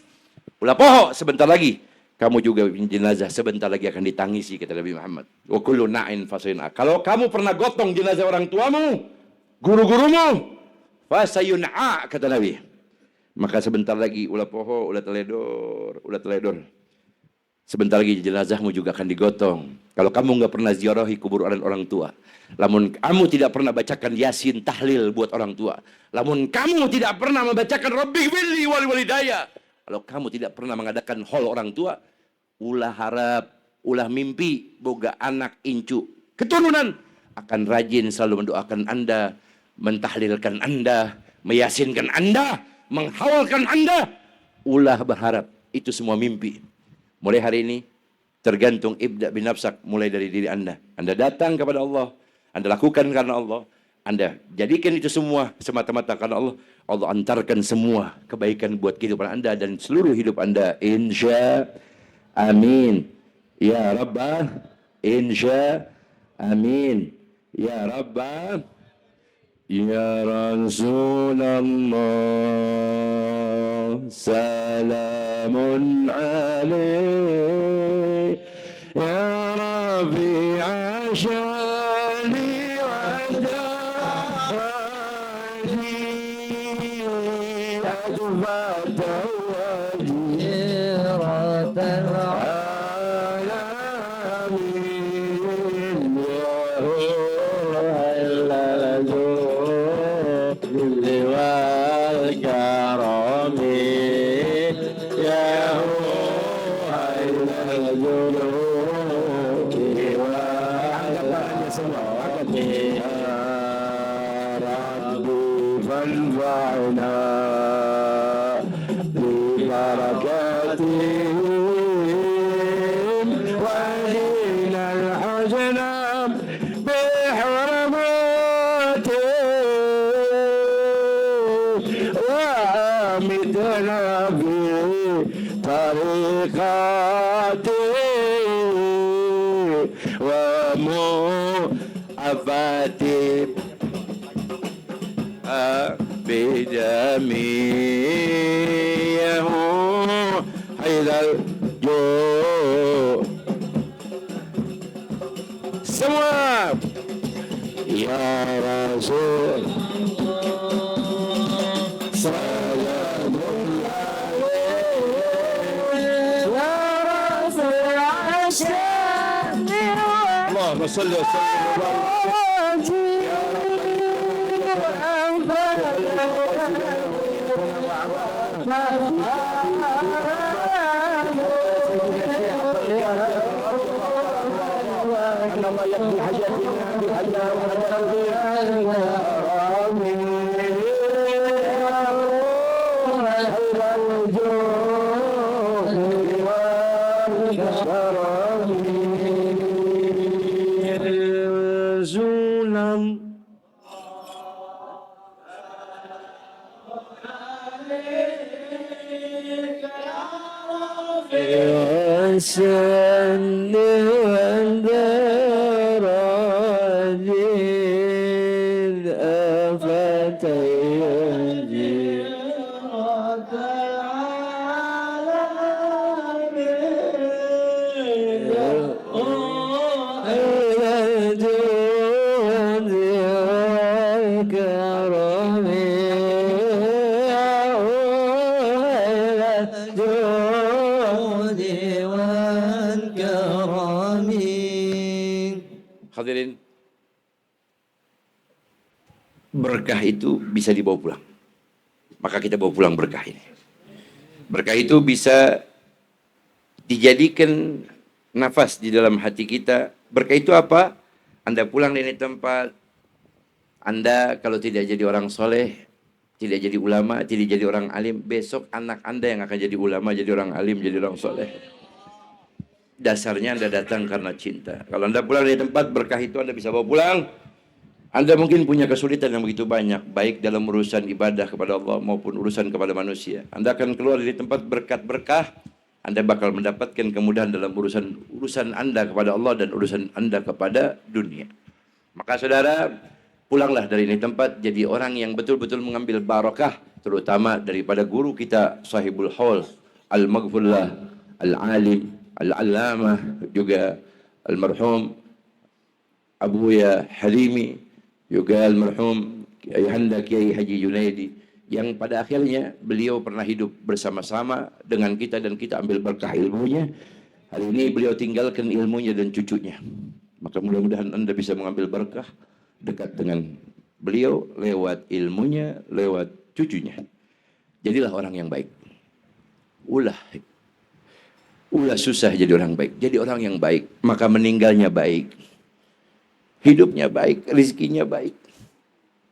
ulah poho sebentar lagi. Kamu juga jenazah sebentar lagi akan ditangisi, kata Nabi Muhammad. Wa kullu na'in fasayuna. Kalau kamu pernah gotong jenazah orang tuamu, guru-gurumu, fasayun'a, kata Nabi. Maka sebentar lagi ulah poho, ulah teledor. Sebentar lagi jenazahmu juga akan digotong. Kalau kamu nggak pernah ziarahi kuburan orang tua, lamun kamu tidak pernah bacakan yasin tahlil buat orang tua, lamun kamu tidak pernah membacakan Rabbi Willi wal walidaya, kalau kamu tidak pernah mengadakan hol orang tua, ulah harap, ulah mimpi boga anak incu keturunan akan rajin selalu mendoakan Anda, mentahlilkan Anda, meyasinkan Anda, menghawalkan Anda. Ulah berharap, itu semua mimpi. Mulai hari ini, tergantung ibda bin nafsak, mulai dari diri Anda. Anda datang kepada Allah, Anda lakukan karena Allah, Anda jadikan itu semua semata-mata karena Allah. Allah antarkan semua kebaikan buat kehidupan Anda dan seluruh hidup Anda. Insya amin. Ya Rabbah, insya amin. Ya Rabbah, ya Rasulullah, salamun alaih, ya Rabbi ashani wa'adani, adfata wajiratan alamin, bidamiyahu haidal jo. Semua ya Rasul salamun alaihi ya Rasul asyani Allahumma salli wa sallim wa barik. أن الله يقضي حاجاتنا بحاجة Hadirin, berkah itu bisa dibawa pulang. Maka kita bawa pulang berkah ini. Berkah itu bisa dijadikan nafas di dalam hati kita. Berkah itu apa? Anda pulang dari tempat, Anda kalau tidak jadi orang soleh, tidak jadi ulama, tidak jadi orang alim, besok anak Anda yang akan jadi ulama, jadi orang alim, jadi orang soleh. Dasarnya Anda datang karena cinta. Kalau Anda pulang dari tempat, berkah itu Anda bisa bawa pulang. Anda mungkin punya kesulitan yang begitu banyak, baik dalam urusan ibadah kepada Allah maupun urusan kepada manusia. Anda akan keluar dari tempat berkat berkah, Anda bakal mendapatkan kemudahan dalam urusan Anda kepada Allah dan urusan Anda kepada dunia. Maka saudara, pulanglah dari ini tempat jadi orang yang betul-betul mengambil barakah, terutama daripada guru kita Sahibul Haul, Al-Maghfurlah, Al-Alim, Al-Allamah, juga almarhum Abuya Halimi, juga almarhum Ayahanda Kiai Haji Junaidi, yang pada akhirnya beliau pernah hidup bersama-sama dengan kita dan kita ambil berkah ilmunya. Hari ini beliau tinggalkan ilmunya dan cucunya. Maka mudah-mudahan Anda bisa mengambil berkah dekat dengan beliau lewat ilmunya, lewat cucunya. Jadilah orang yang baik. Ulah susah jadi orang baik. Jadi orang yang baik, maka meninggalnya baik. Hidupnya baik, rezekinya baik.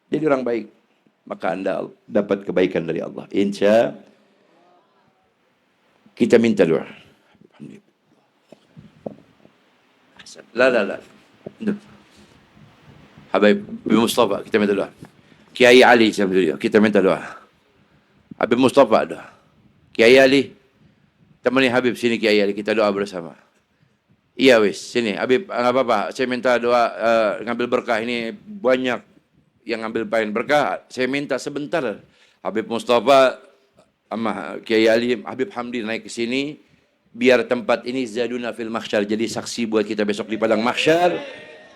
Jadi orang baik, maka Anda dapat kebaikan dari Allah. Insya kita minta doa. La. Habib Mustafa, kita minta doa. Kiai Ali, kita minta doa. Habib Mustafa doa. Kiai Ali, temani Habib sini Kiai Ali, kita doa bersama. Iya wis, sini Habib, nggak apa-apa. Saya minta doa ngambil berkah ini, banyak yang ngambil pengen berkah. Saya minta sebentar Habib Mustafa sama Kiai Ali, Habib Hamdi naik ke sini biar tempat ini zaduna fil mahsyar, jadi saksi buat kita besok di padang mahsyar.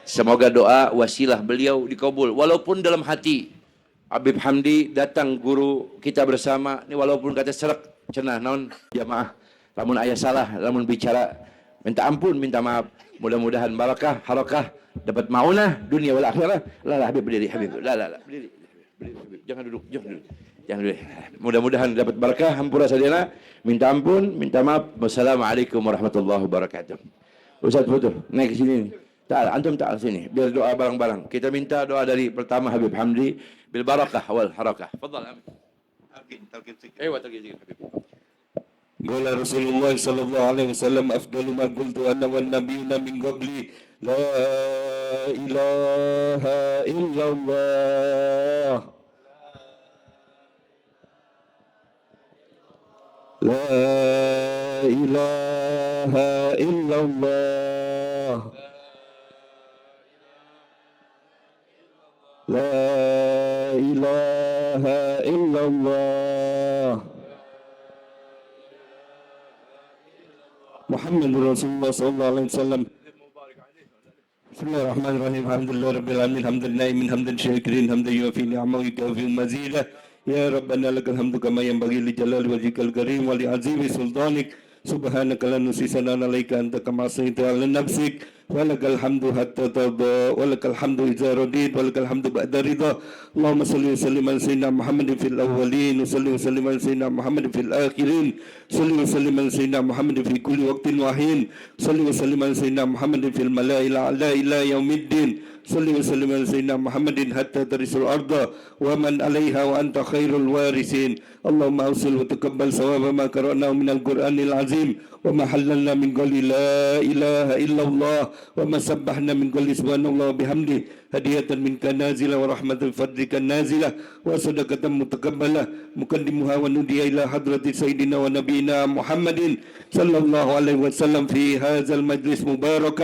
Semoga doa wasilah beliau dikabul walaupun dalam hati. Habib Hamdi datang guru kita bersama, ini walaupun kata serak cenah naon jamaah, lamun ayah salah, lamun bicara minta ampun, minta maaf. Mudah-mudahan barakah, harakah, dapat maunah dunia wal akhirah. La Habib berdiri, Habib. La berdiri. Habib. Jangan duduk. Mudah-mudahan dapat barakah, hampura sadina. Minta ampun, minta maaf. Wassalamualaikum warahmatullahi wabarakatuh. Ustaz Putu, naik ke sini. Antum ta'al sini, biar doa bareng-bareng. Kita minta doa dari pertama Habib Hamdi bil barakah wal harakah. Fadhal amin. Talqin. Talqin Habib. Qala Rasulullah sallallahu alaihi wasallam afdalu ma qultu ana wan nabiyuna min qabli la ilaha illallah la ilaha illallah la ilaha illallah Muhammadur Rasulullah sallallahu alaihi wasallam. Bismillahirrahmanirrahim. Alhamdulillah rabbil alamin. Hamdulillah min hamdan syakirin hamdan yuafi ni'amahu yukafi mazidah. Ya Rabbana lakal hamdu kama yanbaghi li jalali wajhikal karim wa li azimi sultanik. Subhanaka la nusi sanan alaika anta kama sayyita ala nafsik. ولك الحمد حتى ترضى ولك الحمد إذا رضيت ولك الحمد بعد رضا اللهم صل وسلم على سيدنا محمد في الأولين وصل وسلم على سيدنا محمد في الآخرين صل وسلم على سيدنا محمد في كل وقت وحين صل وسلم على سيدنا محمد في الملائكة الأعلى إلى يوم الدين صل وسلم على سيدنا محمد حتى ترث الأرض ومن عليها وأنت خير الوارثين اللهم أوصل وتقبل ثواب ما قرأناه من القرآن العظيم وما حللنا من قول لا إله إلا الله وما سبحنا من قول سبحان الله بحمده هدية منك نازلة ورحمة فضلك نازلة وصدقة متقبلة مقدمها وندي إلى حضرة سيدنا ونبينا محمد صلى الله عليه وسلم في هذا المجلس مبارك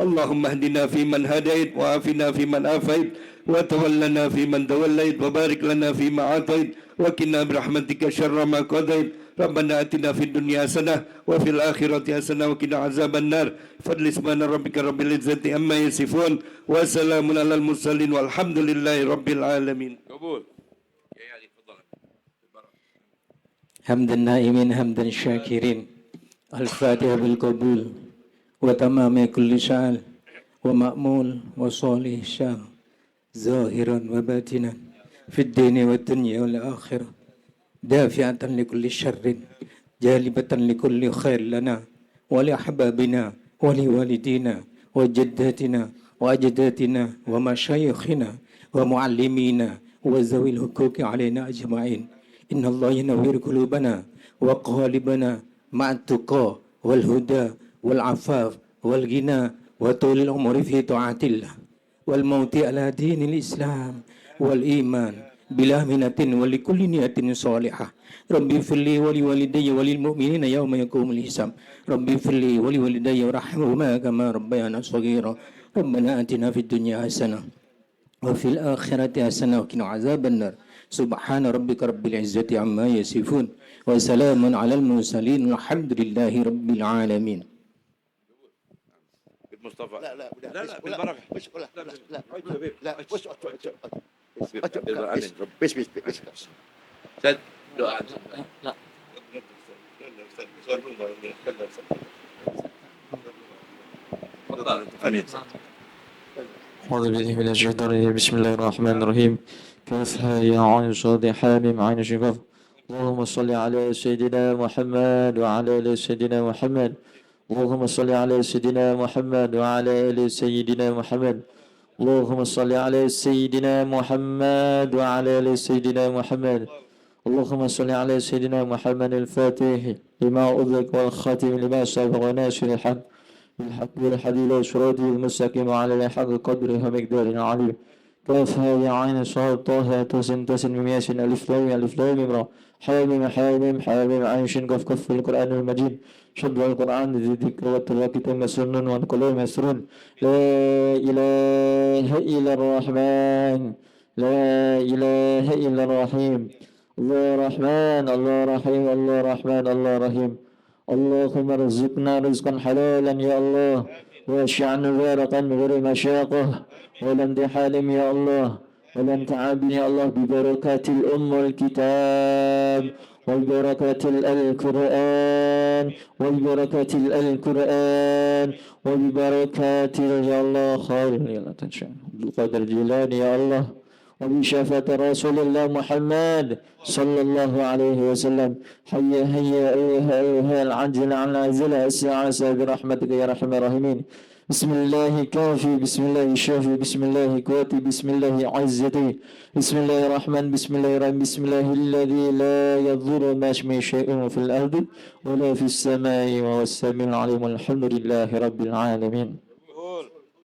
اللهم اهدنا فيمن هديت وعافنا فيمن عافيت وتولنا فيمن توليت وبارك لنا فيما أعطيت وقنا برحمتك شر ما قضيت ربنا آتنا في الدنيا حسنة وفي الآخرة حسنة وقنا عذاب النار فضل سبحان ربك رب العزة عما يصفون وسلام على المرسلين والحمد لله رب العالمين. قبول. حمد النائمين حمد الشاكرين الفاتحة بالقبول وتمام كل شأن ومأمول وصالح شام ظاهرا وباطنا في الدين والدنيا والآخرة دافعة لكل شر جالبة لكل خير لنا ولأحبابنا ولوالدينا وجداتنا وأجدادنا ومشايخنا ومعلمينا وذوي الحقوق علينا أجمعين إن الله ينور قلوبنا وقالبنا مع التقى والهدى والعفاف والغنى وطول العمر في طاعة الله والموت على دين الإسلام والإيمان بلا منة ولكل نية صالحة ربي اغفر لي ولوالدي وللمؤمنين يوم يقوم الحساب ربي اغفر لي ولوالدي وارحمهما كما ربيانا صغيرا ربنا آتنا في الدنيا حسنة وفي الآخرة حسنة وقنا عذاب النار سبحان ربك رب العزة عما يصفون وسلام على المرسلين والحمد لله رب العالمين. مصطفى لا لا لا لا بالبركة بس بس بس سد دعاء لا امين أعوذ بالله من الشيطان الرجيم بسم الله الرحمن الرحيم كافها يا عين صاد حامim عين شفاف اللهم صل على سيدنا محمد وعلى آل سيدنا محمد اللهم صل على سيدنا محمد وعلى آل سيدنا محمد اللهم صل على سيدنا محمد وعلى آل سيدنا محمد اللهم صل على سيدنا محمد الفاتح لما أغلق والخاتم لما سبق وناصر الحق بالحق والحديد والصراط المستقيم وعلى الحق قدره ومقدار عظيم كافها يا عين صاد طه تسن تسن مياسين ألف لام را حامim حامim حامim عين شين قف كف القرآن المجيد شد القرآن ذي ذكر والتلاوة تم سنن والقلوب مسرون لا إله إلا الرحمن لا إله إلا الرحيم الله رحمن الله رحيم الله رحمن الله رحيم اللهم ارزقنا رزقا حلالا يا الله واشعا مباركا غير مشاقه ولا امتحان يا الله ولا تعب يا الله ببركات الأم والكتاب وببركة القرآن وببركة القرآن وببركات يا الله خير يا الله تنشأ بالقدر الجيلاني يا الله وبشفاعة رسول الله محمد صلى الله عليه وسلم حي أيها العجل عن العزل الساعة برحمتك يا رحم الراحمين بسم الله كافي بسم الله الشافي بسم الله كواتي بسم الله عزتي بسم الله الرحمن بسم الله الرحيم بسم الله الذي لا يضر ما اسمه شيء في الأرض ولا في السماء وهو السميع العليم الحمد لله رب العالمين.